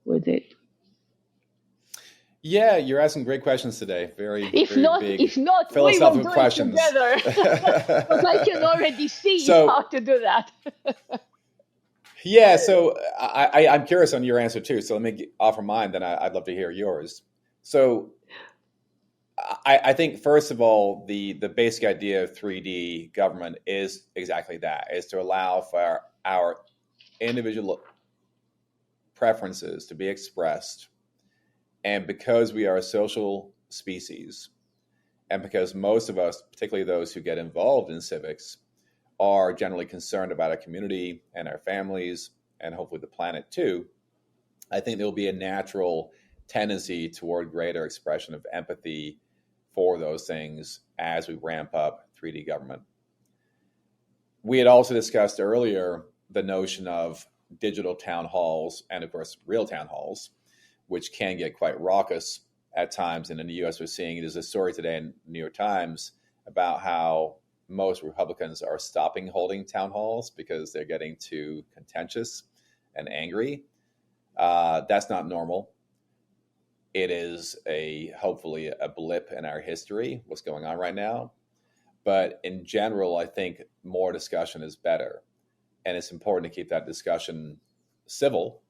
with it? Yeah, you're asking great questions today. Very, If very not, big we will do questions. it together. Because I can already see how to do that. Yeah, so I'm curious on your answer too. So let me offer mine, then I'd love to hear yours. So I think, first of all, the basic idea of 3D government is exactly that, is to allow for our individual preferences to be expressed. And because we are a social species, and because most of us, particularly those who get involved in civics, are generally concerned about our community and our families and hopefully the planet too, I think there will be a natural tendency toward greater expression of empathy for those things as we ramp up 3D government. We had also discussed earlier the notion of digital town halls and, of course, real town halls, which can get quite raucous at times. And in the US, we're seeing, there's a story today in the New York Times about how most Republicans are stopping holding town halls because they're getting too contentious and angry. That's not normal. It is hopefully a blip in our history, what's going on right now. But in general, I think more discussion is better. And it's important to keep that discussion civil,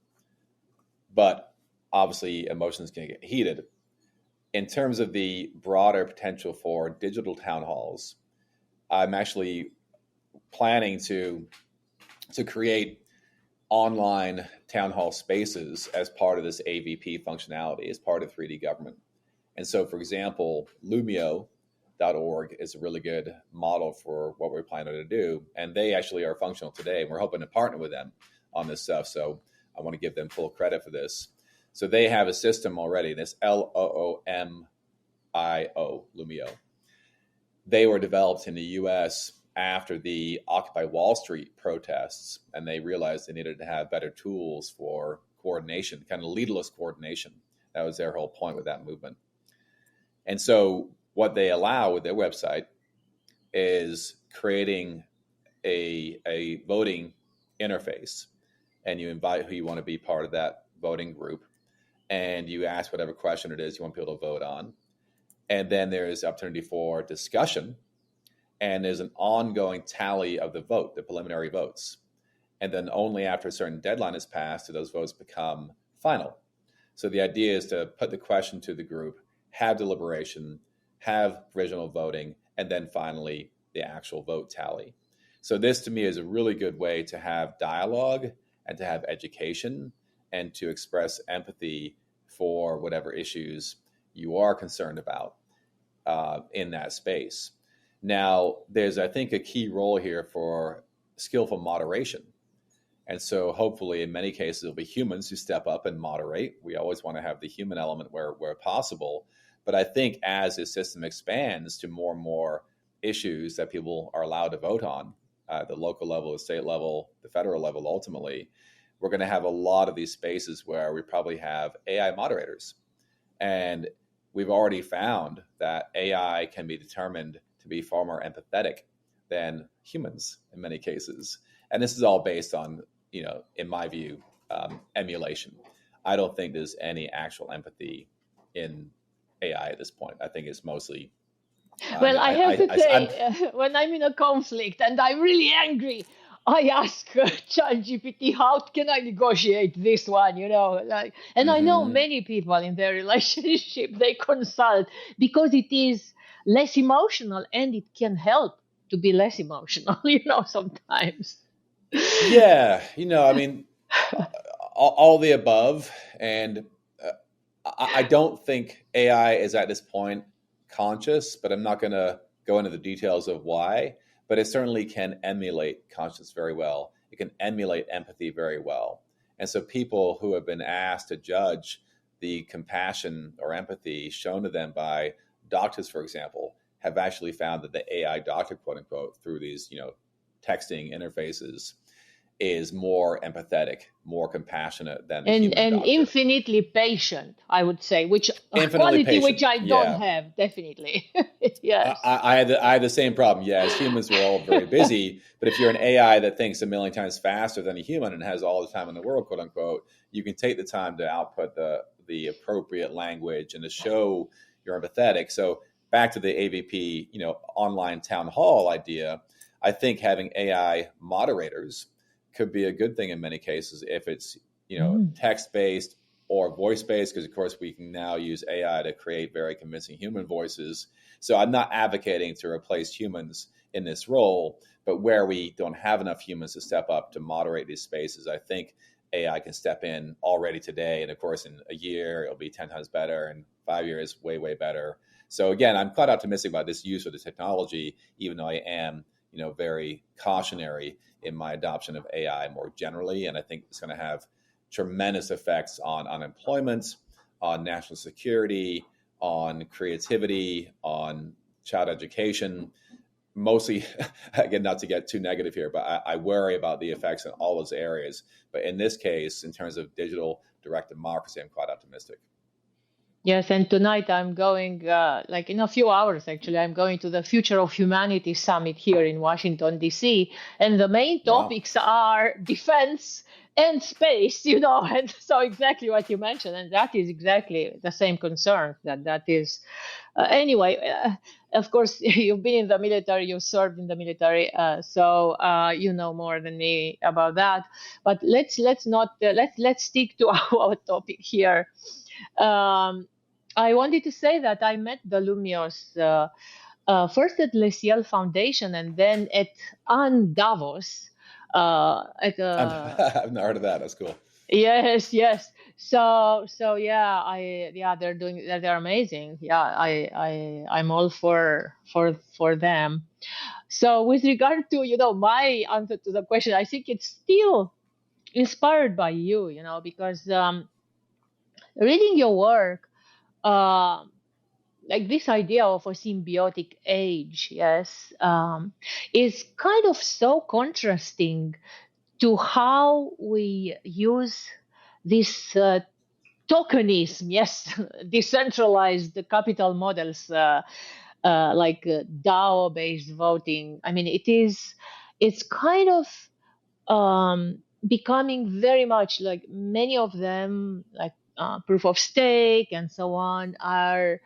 but obviously emotions can get heated. In terms of the broader potential for digital town halls, I'm actually planning to create online town hall spaces as part of this AVP functionality, as part of 3D government. And so, for example, Lumio.org is a really good model for what we're planning to do. And they actually are functional today. And we're hoping to partner with them on this stuff. So I want to give them full credit for this. So they have a system already, this Loomio, Lumio. They were developed in the US after the Occupy Wall Street protests, and they realized they needed to have better tools for coordination, kind of leaderless coordination. That was their whole point with that movement. And so what they allow with their website is creating a voting interface, and you invite who you want to be part of that voting group, and you ask whatever question it is you want people to vote on. And then there's opportunity for discussion, and there's an ongoing tally of the vote, the preliminary votes. And then only after a certain deadline is passed do those votes become final. So the idea is to put the question to the group, have deliberation, have provisional voting, and then finally the actual vote tally. So this to me is a really good way to have dialogue and to have education and to express empathy for whatever issues you are concerned about in that space. Now, there's, I think, a key role here for skillful moderation. And so hopefully in many cases, it'll be humans who step up and moderate. We always want to have the human element where possible. But I think as this system expands to more and more issues that people are allowed to vote on, the local level, the state level, the federal level, ultimately, we're going to have a lot of these spaces where we probably have AI moderators. And we've already found that AI can be determined to be far more empathetic than humans in many cases. And this is all based on, in my view, emulation. I don't think there's any actual empathy in AI at this point. I think it's mostly. Well, I have to say, when I'm in a conflict and I'm really angry, I ask ChatGPT, how can I negotiate this one? And I know many people in their relationship, they consult because it is less emotional and it can help to be less emotional, sometimes. Yeah, all the above. And I don't think AI is at this point conscious, but I'm not going to go into the details of why. But it certainly can emulate conscience very well. It can emulate empathy very well. And so people who have been asked to judge the compassion or empathy shown to them by doctors, for example, have actually found that the AI doctor, quote unquote, through these, texting interfaces is more empathetic, more compassionate than the human doctor. Infinitely patient, I would say, which quality patient. Which I don't have, definitely. Yes. I have the same problem. Yeah, as humans, we're all very busy. But if you're an AI that thinks a million times faster than a human and has all the time in the world, quote unquote, you can take the time to output the appropriate language and to show you're empathetic. So back to the AVP, online town hall idea, I think having AI moderators could be a good thing in many cases if it's, text-based or voice-based, because of course we can now use AI to create very convincing human voices. So I'm not advocating to replace humans in this role, but where we don't have enough humans to step up to moderate these spaces, I think AI can step in already today. And of course, in a year, it'll be 10 times better, and 5 years, way, way better. So again, I'm quite optimistic about this use of the technology, even though I am, very cautionary in my adoption of AI more generally. And I think it's going to have tremendous effects on unemployment, on national security, on creativity, on child education. Mostly, again, not to get too negative here, but I worry about the effects in all those areas. But in this case, in terms of digital direct democracy, I'm quite optimistic. Yes, and tonight I'm going, in a few hours, actually, I'm going to the Future of Humanity Summit here in Washington, D.C. And the main topics are defense and space, and so exactly what you mentioned. And that is exactly the same concern that is. Anyway, of course, you've been in the military, you served in the military, so you know more than me about that. But let's stick to our topic here. I wanted to say that I met the Lumios first at Le Ciel Foundation and then at Davos. I've not heard of that. That's cool. Yes. So yeah, they're amazing. Yeah, I'm all for them. So with regard to my answer to the question, I think it's still inspired by you, because reading your work. Like this idea of a symbiotic age, yes, is kind of so contrasting to how we use this tokenism, yes, decentralized capital models like DAO-based voting. I mean, it's kind of becoming very much like many of them, like proof of stake and so on, are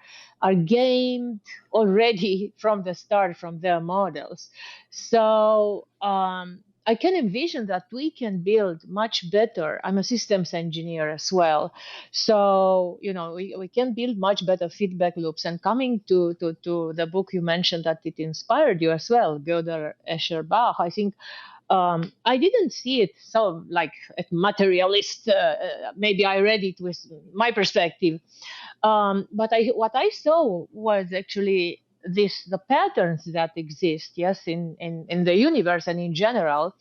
gamed already from the start from their models. So I can envision that we can build much better. I'm a systems engineer as well, so we can build much better feedback loops. And coming to the book you mentioned that it inspired you as well, Gödel, Escher, Bach, I think. I didn't see it so like a materialist. Maybe I read it with my perspective, but what I saw was actually the patterns that exist, yes, in the universe and in general,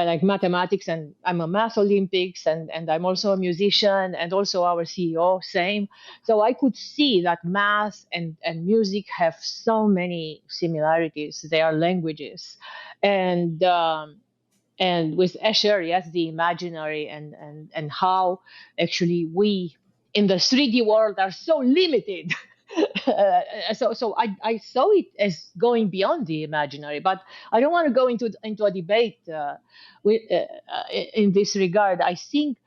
like mathematics, and I'm a math Olympics, and I'm also a musician, and also our CEO, same. So I could see that math and music have so many similarities. They are languages, and with Escher, yes, the imaginary and how actually we in the 3D world are so limited. So I saw it as going beyond the imaginary, but I don't want to go into a debate in this regard. I think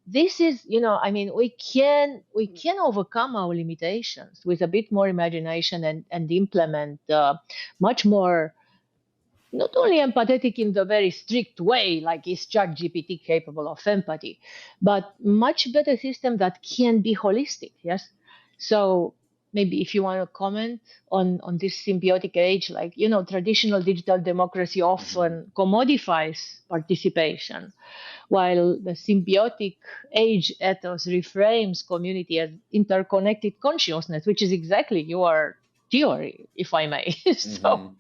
this is, I mean, we can overcome our limitations with a bit more imagination and implement much more, not only empathetic in the very strict way, like is ChatGPT capable of empathy, but much better system that can be holistic. Yes. So maybe if you want to comment on this symbiotic age, like, traditional digital democracy often commodifies participation, while the symbiotic age ethos reframes community as interconnected consciousness, which is exactly your theory, if I may. So.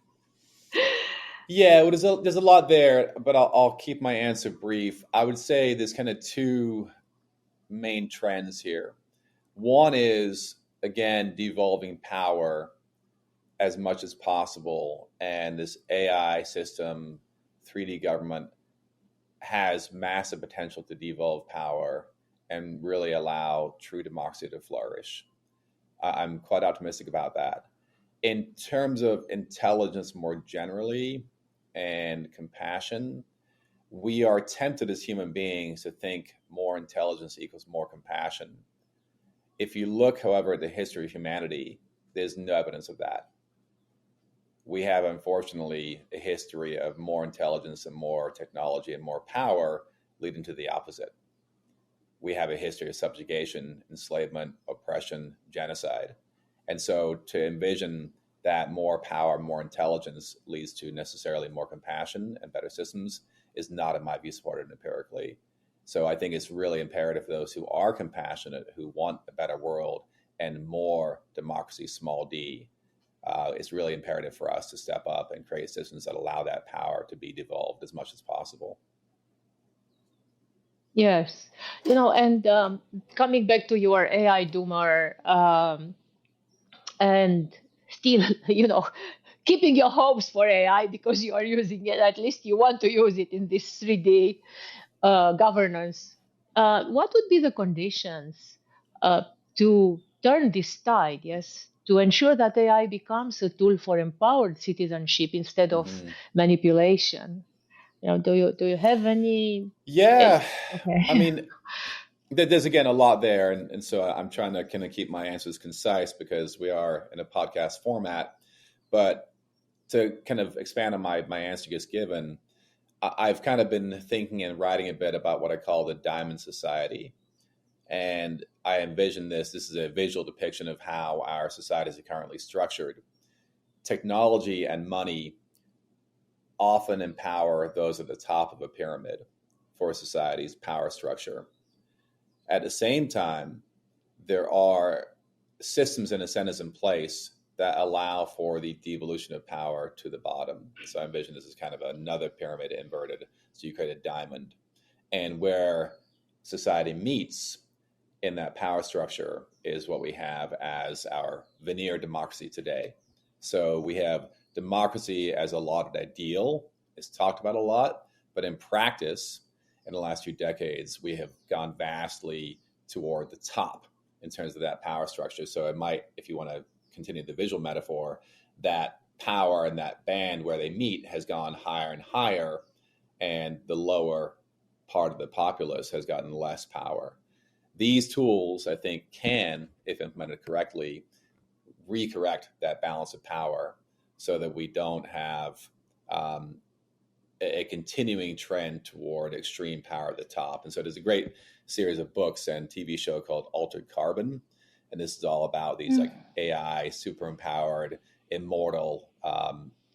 Yeah, well, there's a lot there, but I'll keep my answer brief. I would say there's kind of two main trends here. One is, again, devolving power as much as possible, and this AI system, 3D government, has massive potential to devolve power and really allow true democracy to flourish. I'm quite optimistic about that. In terms of intelligence more generally and compassion, we are tempted as human beings to think more intelligence equals more compassion. If you look, however, at the history of humanity, there's no evidence of that. We have, unfortunately, a history of more intelligence and more technology and more power leading to the opposite. We have a history of subjugation, enslavement, oppression, genocide. And so to envision that more power, more intelligence leads to necessarily more compassion and better systems is not, in my view, supported empirically. So I think it's really imperative for those who are compassionate, who want a better world and more democracy, small d, it's really imperative for us to step up and create systems that allow that power to be devolved as much as possible. Yes, and coming back to your AI doomer, and still, keeping your hopes for AI because you are using it, at least you want to use it in this 3D governance. What would be the conditions to turn this tide, yes, to ensure that AI becomes a tool for empowered citizenship instead of manipulation? Do you have any? Yeah, Okay. I mean, there's again a lot there, and so I'm trying to kind of keep my answers concise because we are in a podcast format. But to kind of expand on my answer just given, I've kind of been thinking and writing a bit about what I call the Diamond Society, and I envision this is a visual depiction of how our societies are currently structured. Technology and money often empower those at the top of a pyramid for society's power structure. At the same time, there are systems and incentives in place that allow for the devolution of power to the bottom. So I envision this as kind of another pyramid inverted. So you create a diamond. And where society meets in that power structure is what we have as our veneer democracy today. So we have democracy as a lauded ideal. It's talked about a lot, but in practice, in the last few decades, we have gone vastly toward the top in terms of that power structure. So it might, if you want to continue the visual metaphor, that power and that band where they meet has gone higher and higher, and the lower part of the populace has gotten less power. These tools, I think, can, if implemented correctly, recorrect that balance of power so that we don't have a continuing trend toward extreme power at the top. And so there's a great series of books and TV show called Altered Carbon. And this is all about these like AI, super empowered, immortal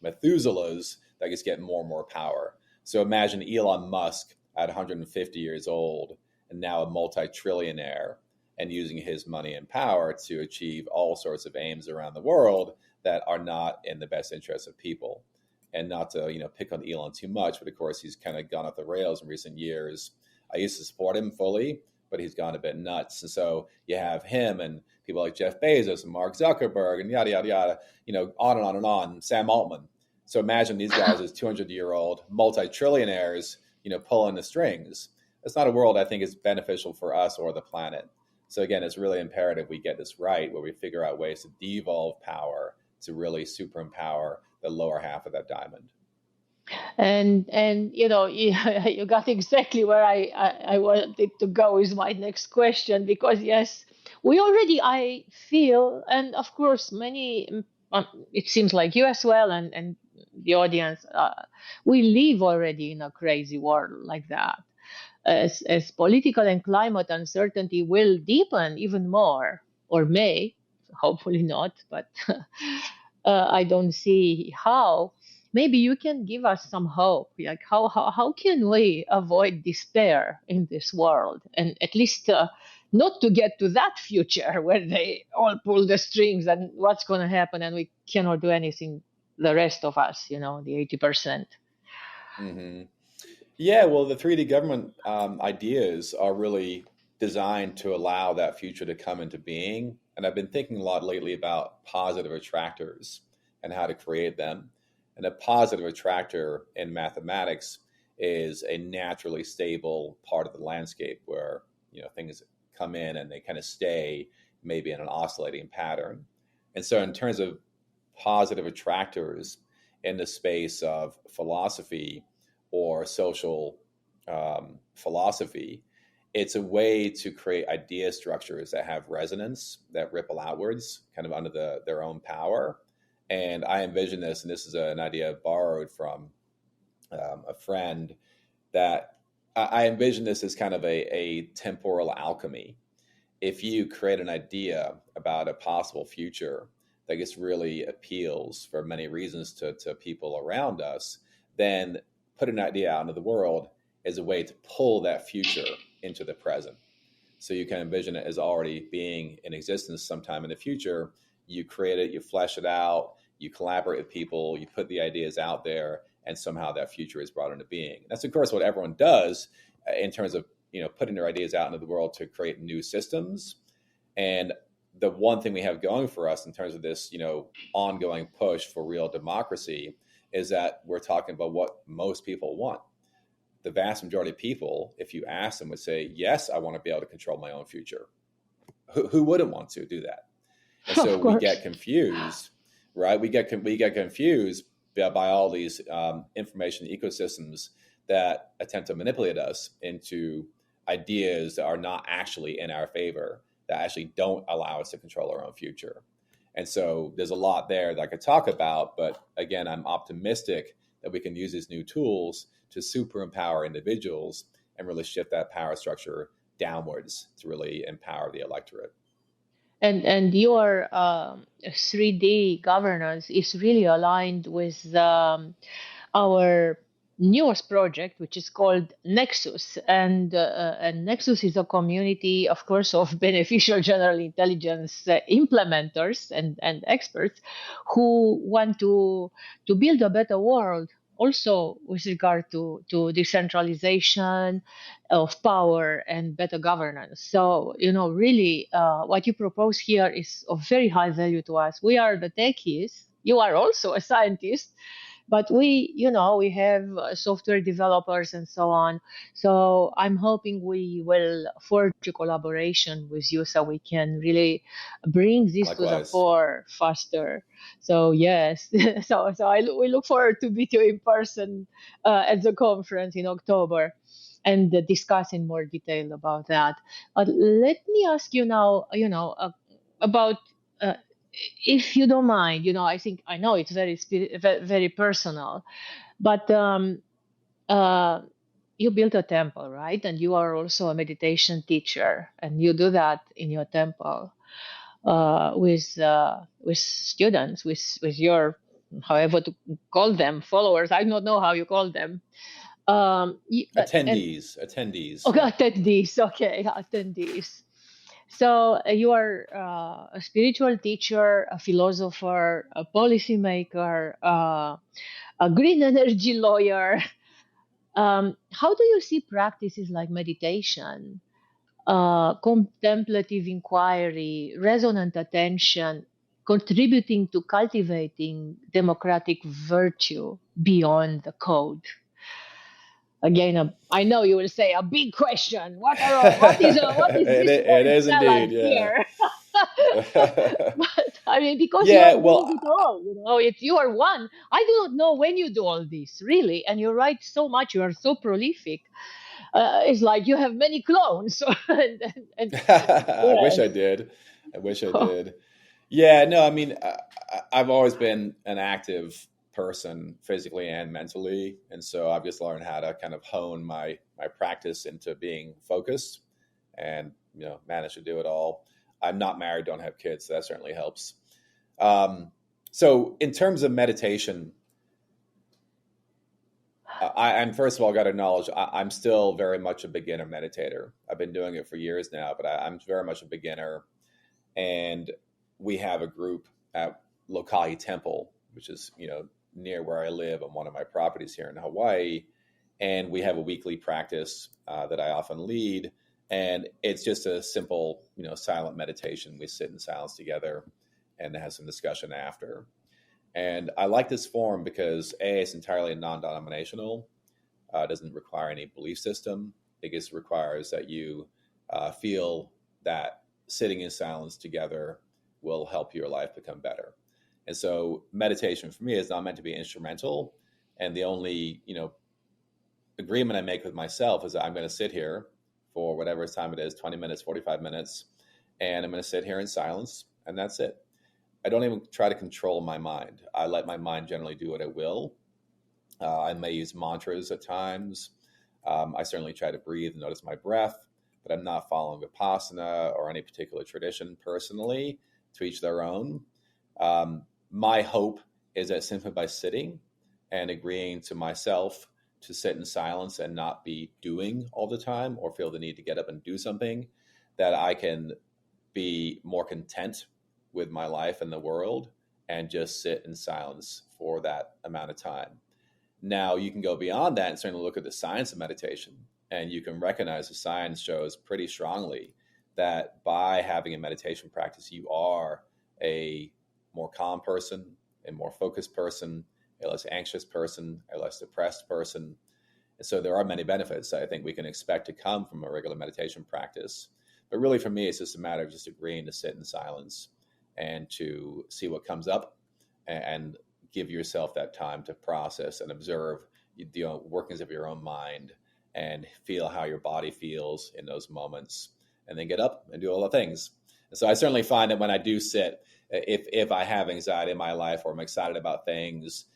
Methuselahs that just get more and more power. So imagine Elon Musk at 150 years old and now a multi-trillionaire and using his money and power to achieve all sorts of aims around the world that are not in the best interest of people. And not to, pick on Elon too much, but of course he's kind of gone off the rails in recent years. I used to support him fully, but he's gone a bit nuts. And so you have him and people like Jeff Bezos and Mark Zuckerberg and yada, yada, yada, on and on and on, Sam Altman. So imagine these guys as 200-year-old multi-trillionaires, pulling the strings. That's not a world I think is beneficial for us or the planet. So again, it's really imperative we get this right, where we figure out ways to devolve power to really super empower the lower half of that diamond. And you got exactly where I wanted to go with my next question, because yes, we already, I feel, and of course many, it seems like you as well, and the audience, we live already in a crazy world like that. As political and climate uncertainty will deepen even more, or may, hopefully not, but I don't see how. Maybe you can give us some hope. Like how can we avoid despair in this world, and at least not to get to that future where they all pull the strings and what's going to happen and we cannot do anything, the rest of us, the 80%. Mm-hmm. Yeah, well, the 3D government ideas are really designed to allow that future to come into being. And I've been thinking a lot lately about positive attractors and how to create them. And a positive attractor in mathematics is a naturally stable part of the landscape where, things come in and they kind of stay maybe in an oscillating pattern. And so in terms of positive attractors in the space of philosophy or social philosophy, it's a way to create idea structures that have resonance, that ripple outwards, kind of under their own power. And I envision this, and this is an idea borrowed from a friend, that I envision this as kind of a temporal alchemy. If you create an idea about a possible future that just really appeals for many reasons to people around us, then put an idea out into the world as a way to pull that future into the present. So you can envision it as already being in existence sometime in the future. You create it, you flesh it out, you collaborate with people, you put the ideas out there, and somehow that future is brought into being. That's, of course, what everyone does in terms of, putting their ideas out into the world to create new systems. And the one thing we have going for us in terms of this, ongoing push for real democracy is that we're talking about what most people want. The vast majority of people, if you ask them, would say, yes, I want to be able to control my own future. Who wouldn't want to do that? And so we get confused, right? We get confused by all these information ecosystems that attempt to manipulate us into ideas that are not actually in our favor, that actually don't allow us to control our own future. And so there's a lot there that I could talk about, but again, I'm optimistic that we can use these new tools to super empower individuals and really shift that power structure downwards to really empower the electorate. And your 3D governance is really aligned with our newest project, which is called Nexus. And Nexus is a community, of course, of beneficial general intelligence implementers and experts who want to build a better world, also with regard to decentralization of power and better governance. So, really what you propose here is of very high value to us. We are the techies. You are also a scientist. But we have software developers and so on. So I'm hoping we will forge a collaboration with you so we can really bring this Likewise. to the fore faster. So yes, so we look forward to meet you in person at the conference in October and discuss in more detail about that. Let me ask you now, about. If you don't mind, I know it's very personal, but you built a temple, right? And you are also a meditation teacher, and you do that in your temple with students, with your, however to call them, followers. I don't know how you call them. Attendees. Okay, attendees. Okay, attendees. So you are a spiritual teacher, a philosopher, a policymaker, a green energy lawyer. How do you see practices like meditation, contemplative inquiry, resonant attention, contributing to cultivating democratic virtue beyond the code? Again, I know you will say a big question. What is this It word is indeed, salad yeah. here? But I mean, because you Yeah, are well, doing it all, it's you are one. I do not know when you do all this, really, and you write so much. You are so prolific. It's like you have many clones. And I wish yes. I did. I wish I did. Yeah, no, I mean, I've always been an active person physically and mentally, and so I've just learned how to kind of hone my practice into being focused, and manage to do it all. I'm not married, don't have kids, so that certainly helps. So, in terms of meditation, I'm first of all got to acknowledge I'm still very much a beginner meditator. I've been doing it for years now, but I'm very much a beginner. And we have a group at Lokahi Temple, which is near where I live on one of my properties here in Hawaii, and we have a weekly practice that I often lead, and it's just a simple silent meditation. We sit in silence together and have some discussion after. And I like this form because it's entirely non-denominational. It doesn't require any belief system. It just requires that you feel that sitting in silence together will help your life become better. And so meditation for me is not meant to be instrumental. And the only, agreement I make with myself is that I'm going to sit here for whatever time it is, 20 minutes, 45 minutes, and I'm going to sit here in silence, and that's it. I don't even try to control my mind. I let my mind generally do what it will. I may use mantras at times. I certainly try to breathe and notice my breath, but I'm not following Vipassana or any particular tradition personally, to each their own. My hope is that simply by sitting and agreeing to myself to sit in silence and not be doing all the time or feel the need to get up and do something, that I can be more content with my life and the world and just sit in silence for that amount of time. Now, you can go beyond that and certainly look at the science of meditation, and you can recognize the science shows pretty strongly that by having a meditation practice, you are a more calm person, a more focused person, a less anxious person, a less depressed person. And so there are many benefits I think we can expect to come from a regular meditation practice. But really, for me, it's just a matter of just agreeing to sit in silence and to see what comes up and give yourself that time to process and observe the workings of your own mind and feel how your body feels in those moments, and then get up and do all the things. And so I certainly find that when I do sit, if I have anxiety in my life or I'm excited about things,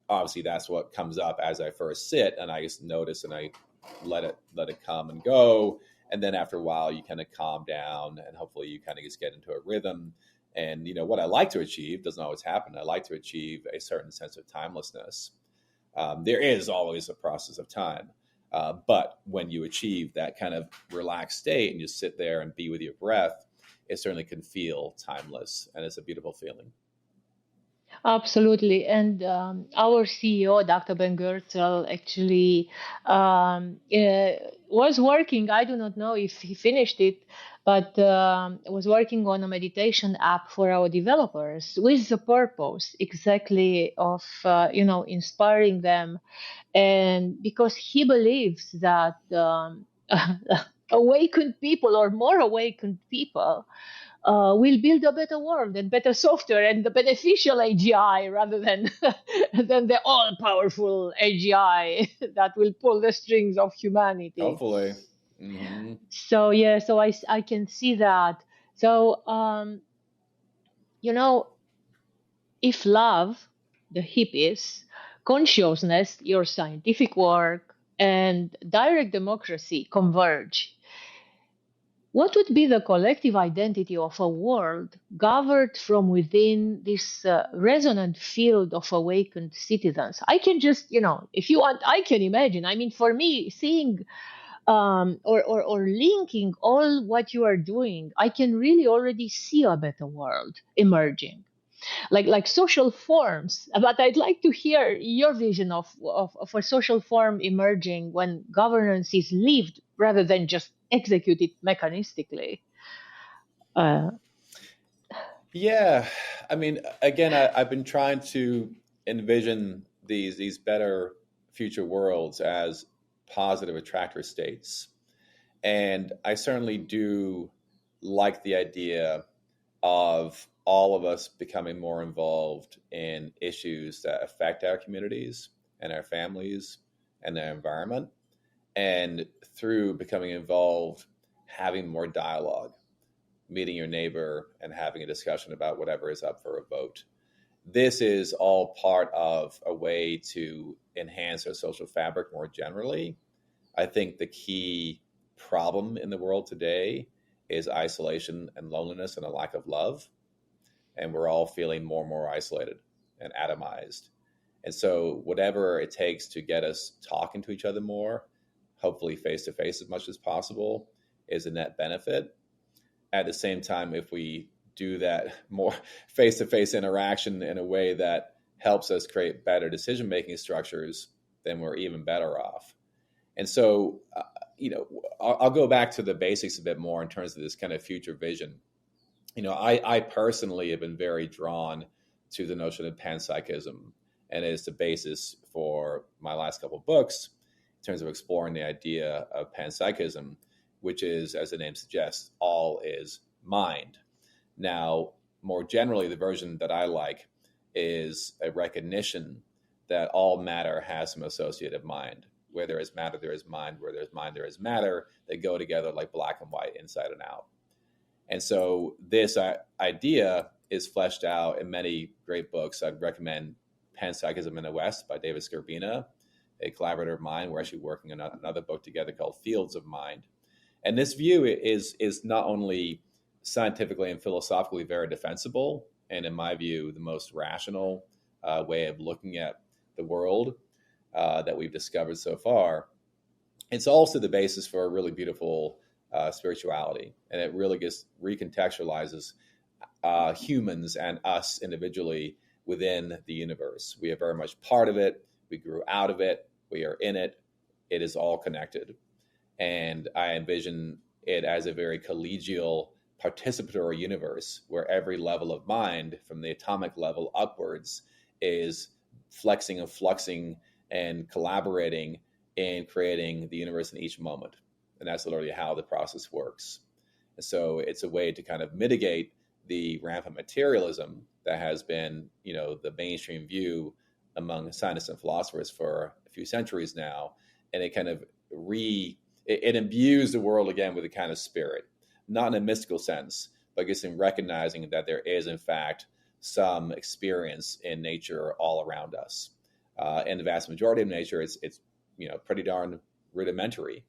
obviously that's what comes up as I first sit, and I just notice and I let it come and go. And then after a while, you kind of calm down, and hopefully you kind of just get into a rhythm. And what I like to achieve doesn't always happen. I like to achieve a certain sense of timelessness. There is always a process of time, but when you achieve that kind of relaxed state and you sit there and be with your breath, it certainly can feel timeless, and it's a beautiful feeling. Absolutely. And our CEO, Dr. Ben Goertzel, actually was working. I do not know if he finished it, but was working on a meditation app for our developers with the purpose exactly of, inspiring them. And because he believes that awakened people or more awakened people will build a better world and better software and the beneficial AGI rather than than the all-powerful AGI that will pull the strings of humanity. Hopefully. Mm-hmm. So yeah, so I can see that. So if love, the hippies, consciousness, your scientific work, and direct democracy converge, what would be the collective identity of a world governed from within this resonant field of awakened citizens? I can just, if you want, I can imagine. I mean, for me, seeing or linking all what you are doing, I can really already see a better world emerging, like social forms. But I'd like to hear your vision of a social form emerging when governance is lived rather than just executed mechanistically. Uh, Yeah, I mean, again, I've been trying to envision these better future worlds as positive attractor states, and I certainly do like the idea of all of us becoming more involved in issues that affect our communities and our families and their environment, and through becoming involved, having more dialogue, meeting your neighbor and having a discussion about whatever is up for a vote. This is all part of a way to enhance our social fabric more generally. I think the key problem in the world today is isolation and loneliness and a lack of love. And we're all feeling more and more isolated and atomized. And so, whatever it takes to get us talking to each other more, hopefully face to face as much as possible, is a net benefit. At the same time, if we do that more face to face interaction in a way that helps us create better decision making structures, then we're even better off. And so, I'll go back to the basics a bit more in terms of this kind of future vision. I personally have been very drawn to the notion of panpsychism, and it's the basis for my last couple of books in terms of exploring the idea of panpsychism, which is, as the name suggests, all is mind. Now, more generally, the version that I like is a recognition that all matter has some associative mind. Where there is matter, there is mind. Where there's mind, there is matter. They go together like black and white, inside and out. And so this idea is fleshed out in many great books. I'd recommend Panpsychism in the West by David Skrbina, a collaborator of mine. We're actually working on another book together called Fields of Mind. And this view is not only scientifically and philosophically very defensible, and in my view, the most rational way of looking at the world that we've discovered so far. It's also the basis for a really beautiful spirituality, and it really just recontextualizes humans and us individually within the universe. We are very much part of it. We grew out of it. We are in it. It is all connected. And I envision it as a very collegial, participatory universe where every level of mind, from the atomic level upwards, is flexing and fluxing and collaborating in creating the universe in each moment. And that's literally how the process works. And so it's a way to kind of mitigate the rampant materialism that has been, the mainstream view among scientists and philosophers for a few centuries now. And it kind of it imbues the world again with a kind of spirit, not in a mystical sense, but just in recognizing that there is, in fact, some experience in nature all around us. In the vast majority of nature, it's pretty darn rudimentary,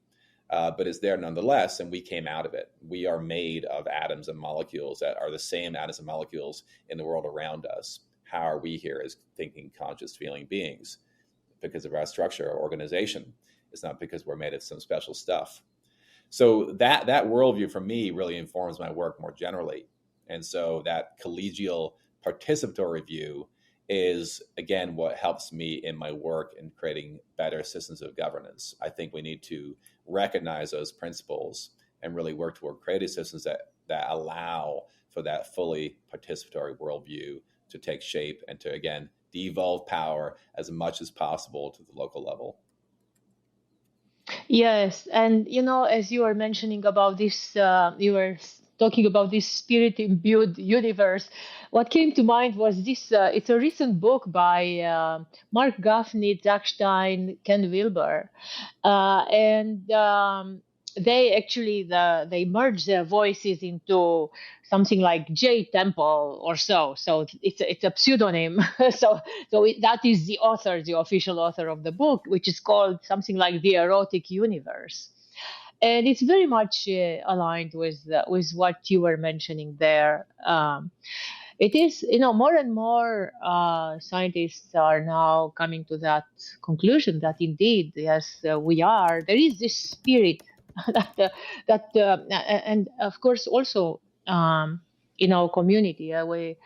but it's there nonetheless, and we came out of it. We are made of atoms and molecules that are the same atoms and molecules in the world around us. How are we here as thinking, conscious, feeling beings? Because of our structure, our organization. It's not because we're made of some special stuff. So that worldview for me really informs my work more generally. And so that collegial participatory view is, again, what helps me in my work in creating better systems of governance. I think we need to recognize those principles and really work toward creating systems that allow for that fully participatory worldview to take shape and to, again, devolve power as much as possible to the local level. Yes, and as you were mentioning about this, you were talking about this spirit-imbued universe. What came to mind was this. It's a recent book by Mark Gaffney, Zach Stein, Ken Wilber, and they actually they merge their voices into something like J Temple or so. So it's a pseudonym. That is the author, the official author of the book, which is called something like The Erotic Universe. And it's very much aligned with what you were mentioning there. It is, more and more scientists are now coming to that conclusion that indeed, yes, there is this spirit And of course also in our community, our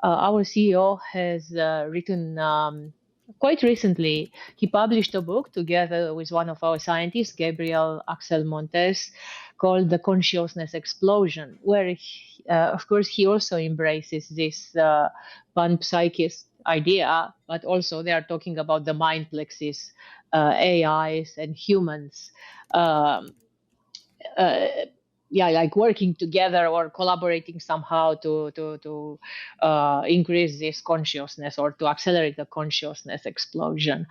CEO has written quite recently. He published a book together with one of our scientists, Gabriel Axel Montes, called The Consciousness Explosion, where of course he also embraces this panpsychist idea, but also they are talking about the mind plexus, AIs and humans. Um, uh, yeah, like working together or collaborating somehow to increase this consciousness or to accelerate the consciousness explosion.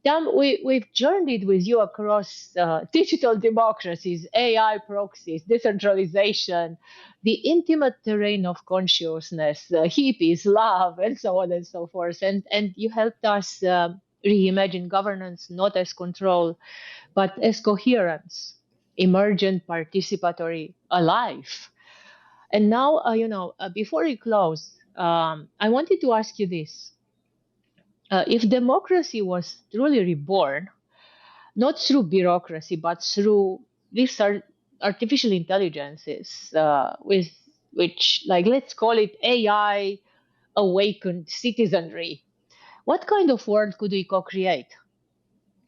Tam, we've journeyed with you across digital democracies, AI proxies, decentralization, the intimate terrain of consciousness, hippies, love, and so on and so forth. And you helped us reimagine governance not as control, but as coherence, emergent, participatory, alive. And now, before we close, I wanted to ask you this. If democracy was truly reborn, not through bureaucracy, but through these artificial intelligences, with which, like, let's call it AI awakened citizenry, what kind of world could we co-create?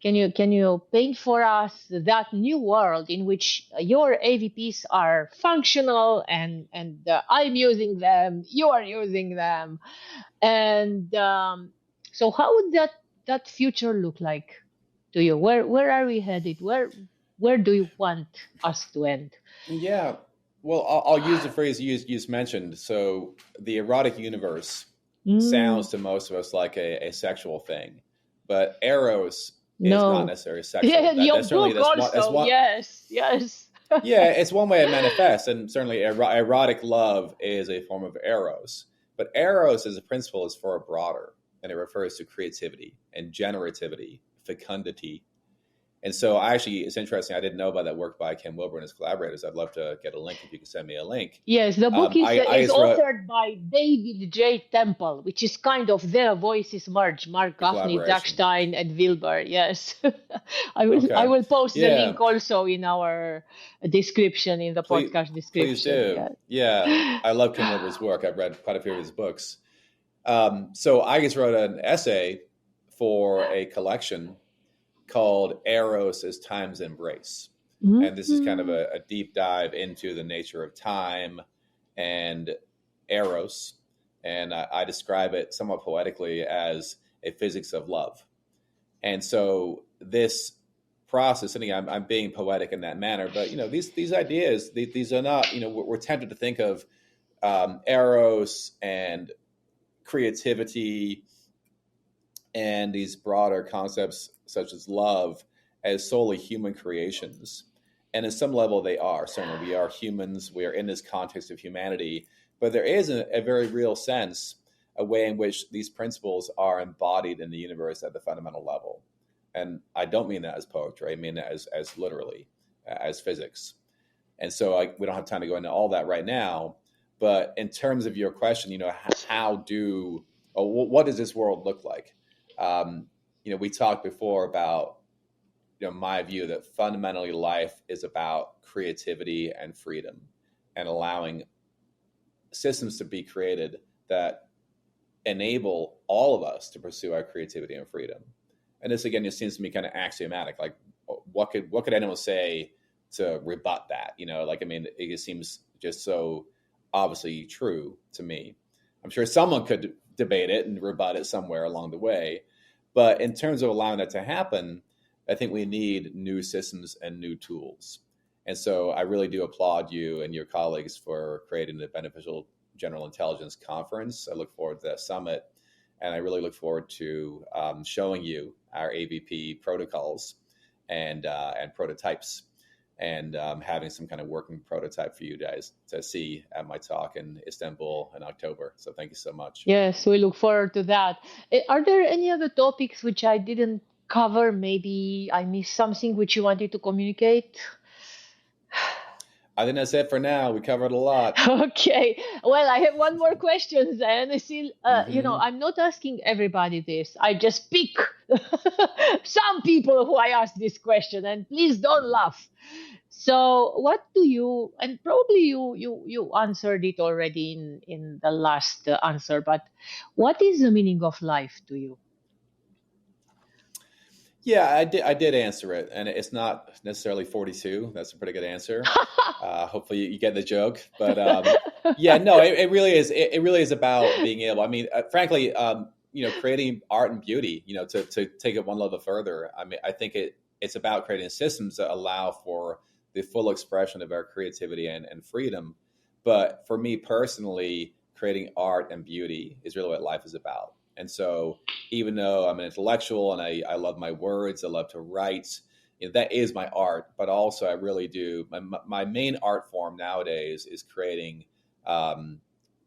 Can you paint for us that new world in which your AVPs are functional and I'm using them, you are using them, and so how would that future look like to you? Where are we headed? Where do you want us to end? Yeah. Well, I'll use the phrase you just mentioned. So the erotic universe sounds to most of us like a sexual thing, but Eros is not No. necessarily sexual. Yeah, your That's certainly book also. Yes, yes. yeah, it's one way it manifests, and certainly erotic love is a form of Eros. But Eros as a principle is far broader, and it refers to creativity and generativity, fecundity. And so it's interesting. I didn't know about that work by Ken Wilber and his collaborators. I'd love to get a link if you can send me a link. Yes, the book is authored by David J. Temple, which is kind of their voices merge. Mark Gaffney, Zach Stein, and Wilber. Yes, I will post the link also in our description in the podcast description. Please do. Yeah, I love Ken Wilber's work. I've read quite a few of his books. So I just wrote an essay for a collection called Eros as Time's Embrace. Mm-hmm. And this is kind of a deep dive into the nature of time and Eros. And I describe it somewhat poetically as a physics of love. And so this process, and again, I'm being poetic in that manner, but these ideas, these are not, we're tempted to think of Eros and creativity and these broader concepts such as love as solely human creations. And at some level they are. Certainly we are humans. We are in this context of humanity. But there is a very real sense, a way in which these principles are embodied in the universe at the fundamental level. And I don't mean that as poetry. I mean that as literally, as physics. And so we don't have time to go into all that right now. But in terms of your question, what does this world look like? We talked before about, my view that fundamentally life is about creativity and freedom and allowing systems to be created that enable all of us to pursue our creativity and freedom. And this, again, it seems to me kind of axiomatic. Like, what could anyone say to rebut that? It just seems just so obviously true to me. I'm sure someone could debate it and rebut it somewhere along the way. But in terms of allowing that to happen, I think we need new systems and new tools. And so I really do applaud you and your colleagues for creating the Beneficial General Intelligence Conference. I look forward to that summit. And I really look forward to showing you our AVP protocols and prototypes, and having some kind of working prototype for you guys to see at my talk in Istanbul in October. So thank you so much. Yes, we look forward to that. Are there any other topics which I didn't cover? Maybe I missed something which you wanted to communicate? I think that's it for now. We covered a lot. Okay. Well, I have one more question then. I'm not asking everybody this. I just pick some people who I ask this question, and please don't laugh. So what do you, and probably you answered it already in the last answer, but what is the meaning of life to you? Yeah, I did answer it, and it's not necessarily 42. That's a pretty good answer. Hopefully you get the joke, but yeah, no, it really is. It really is about being able. I mean, frankly, creating art and beauty. To take it one level further. I mean, I think it's about creating systems that allow for the full expression of our creativity and freedom. But for me personally, creating art and beauty is really what life is about. And so, even though I'm an intellectual and I love my words, I love to write, that is my art. But also, I really do. My main art form nowadays is creating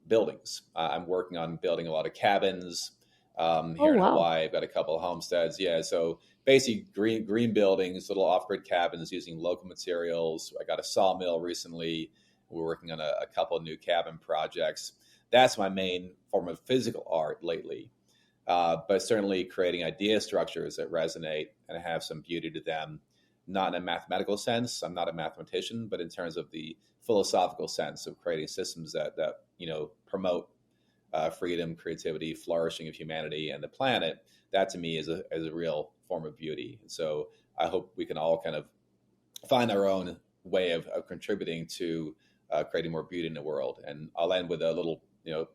buildings. I'm working on building a lot of cabins here in Hawaii. I've got a couple of homesteads. Yeah, so basically green buildings, little off-grid cabins using local materials. I got a sawmill recently. We're working on a couple of new cabin projects. That's my main form of physical art lately. But certainly creating idea structures that resonate and have some beauty to them, not in a mathematical sense. I'm not a mathematician, but in terms of the philosophical sense of creating systems that promote freedom, creativity, flourishing of humanity and the planet. That to me is a real form of beauty. And so I hope we can all kind of find our own way of contributing to creating more beauty in the world. And I'll end with a little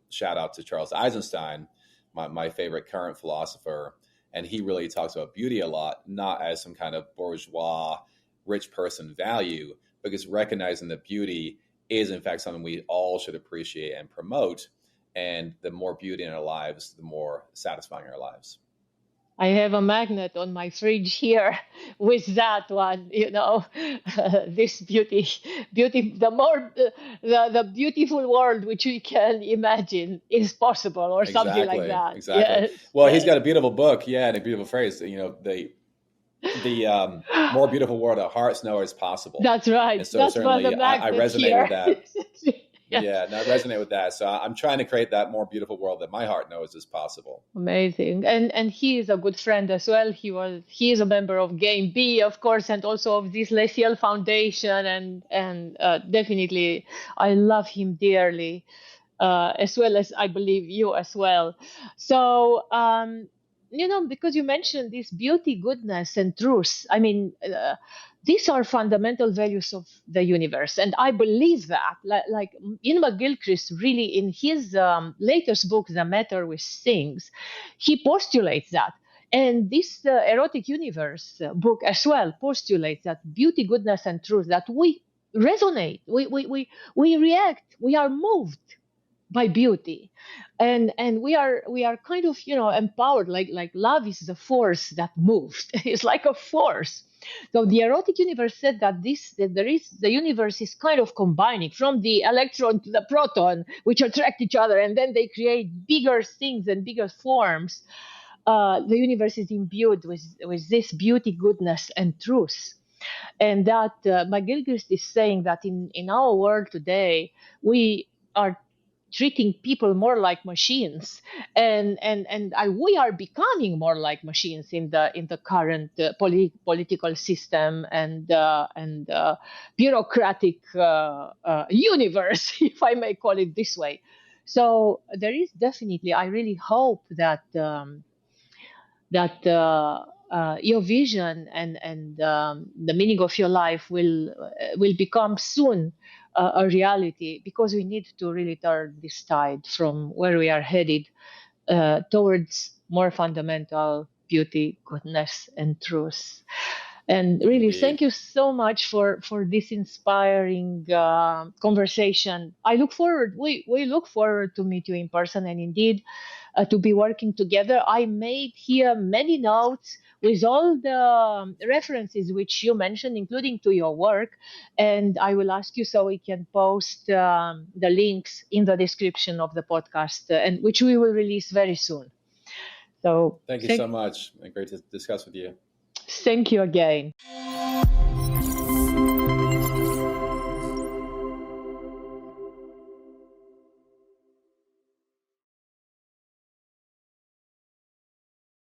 shout out to Charles Eisenstein, my favorite current philosopher. And he really talks about beauty a lot, not as some kind of bourgeois, rich person value, because recognizing that beauty is in fact something we all should appreciate and promote. And the more beauty in our lives, the more satisfying our lives. I have a magnet on my fridge here with that one, this beauty, the beautiful world which we can imagine is possible, or something like that. Exactly. Yes. Well, he's got a beautiful book, and a beautiful phrase. The more beautiful world our hearts know is possible. That's right. And so that's certainly I resonate here. with that. Yeah, I resonate with that. So I'm trying to create that more beautiful world that my heart knows is possible. Amazing. And he is a good friend as well. He is a member of Game B, of course, and also of this Lesiel Foundation. And definitely, I love him dearly, as well as I believe you as well. So, because you mentioned this beauty, goodness, and truth. I mean, these are fundamental values of the universe. And I believe that, like Ian McGilchrist really in his latest book, The Matter with Things, he postulates that. And this Erotic Universe book as well postulates that beauty, goodness, and truth, that we resonate, we react, we are moved by beauty, and we are kind of empowered, like love is the force that moves. It's like a force. So the Erotic Universe said that the universe is kind of combining from the electron to the proton, which attract each other, and then they create bigger things and bigger forms. The universe is imbued with this beauty, goodness, and truth. And that McGilchrist is saying that in our world today, we are treating people more like machines, and we are becoming more like machines in the current political system and bureaucratic universe, if I may call it this way. So there is definitely, I really hope that your vision and the meaning of your life will become soon a reality, because we need to really turn this tide from where we are headed towards more fundamental beauty, goodness, and truth. And really, Indeed. Thank you so much for this inspiring conversation. I look forward. We look forward to meet you in person, and indeed to be working together. I made here many notes with all the references which you mentioned, including to your work, and I will ask you so we can post the links in the description of the podcast, and which we will release very soon. So thank you so much. Great to discuss with you. Thank you again.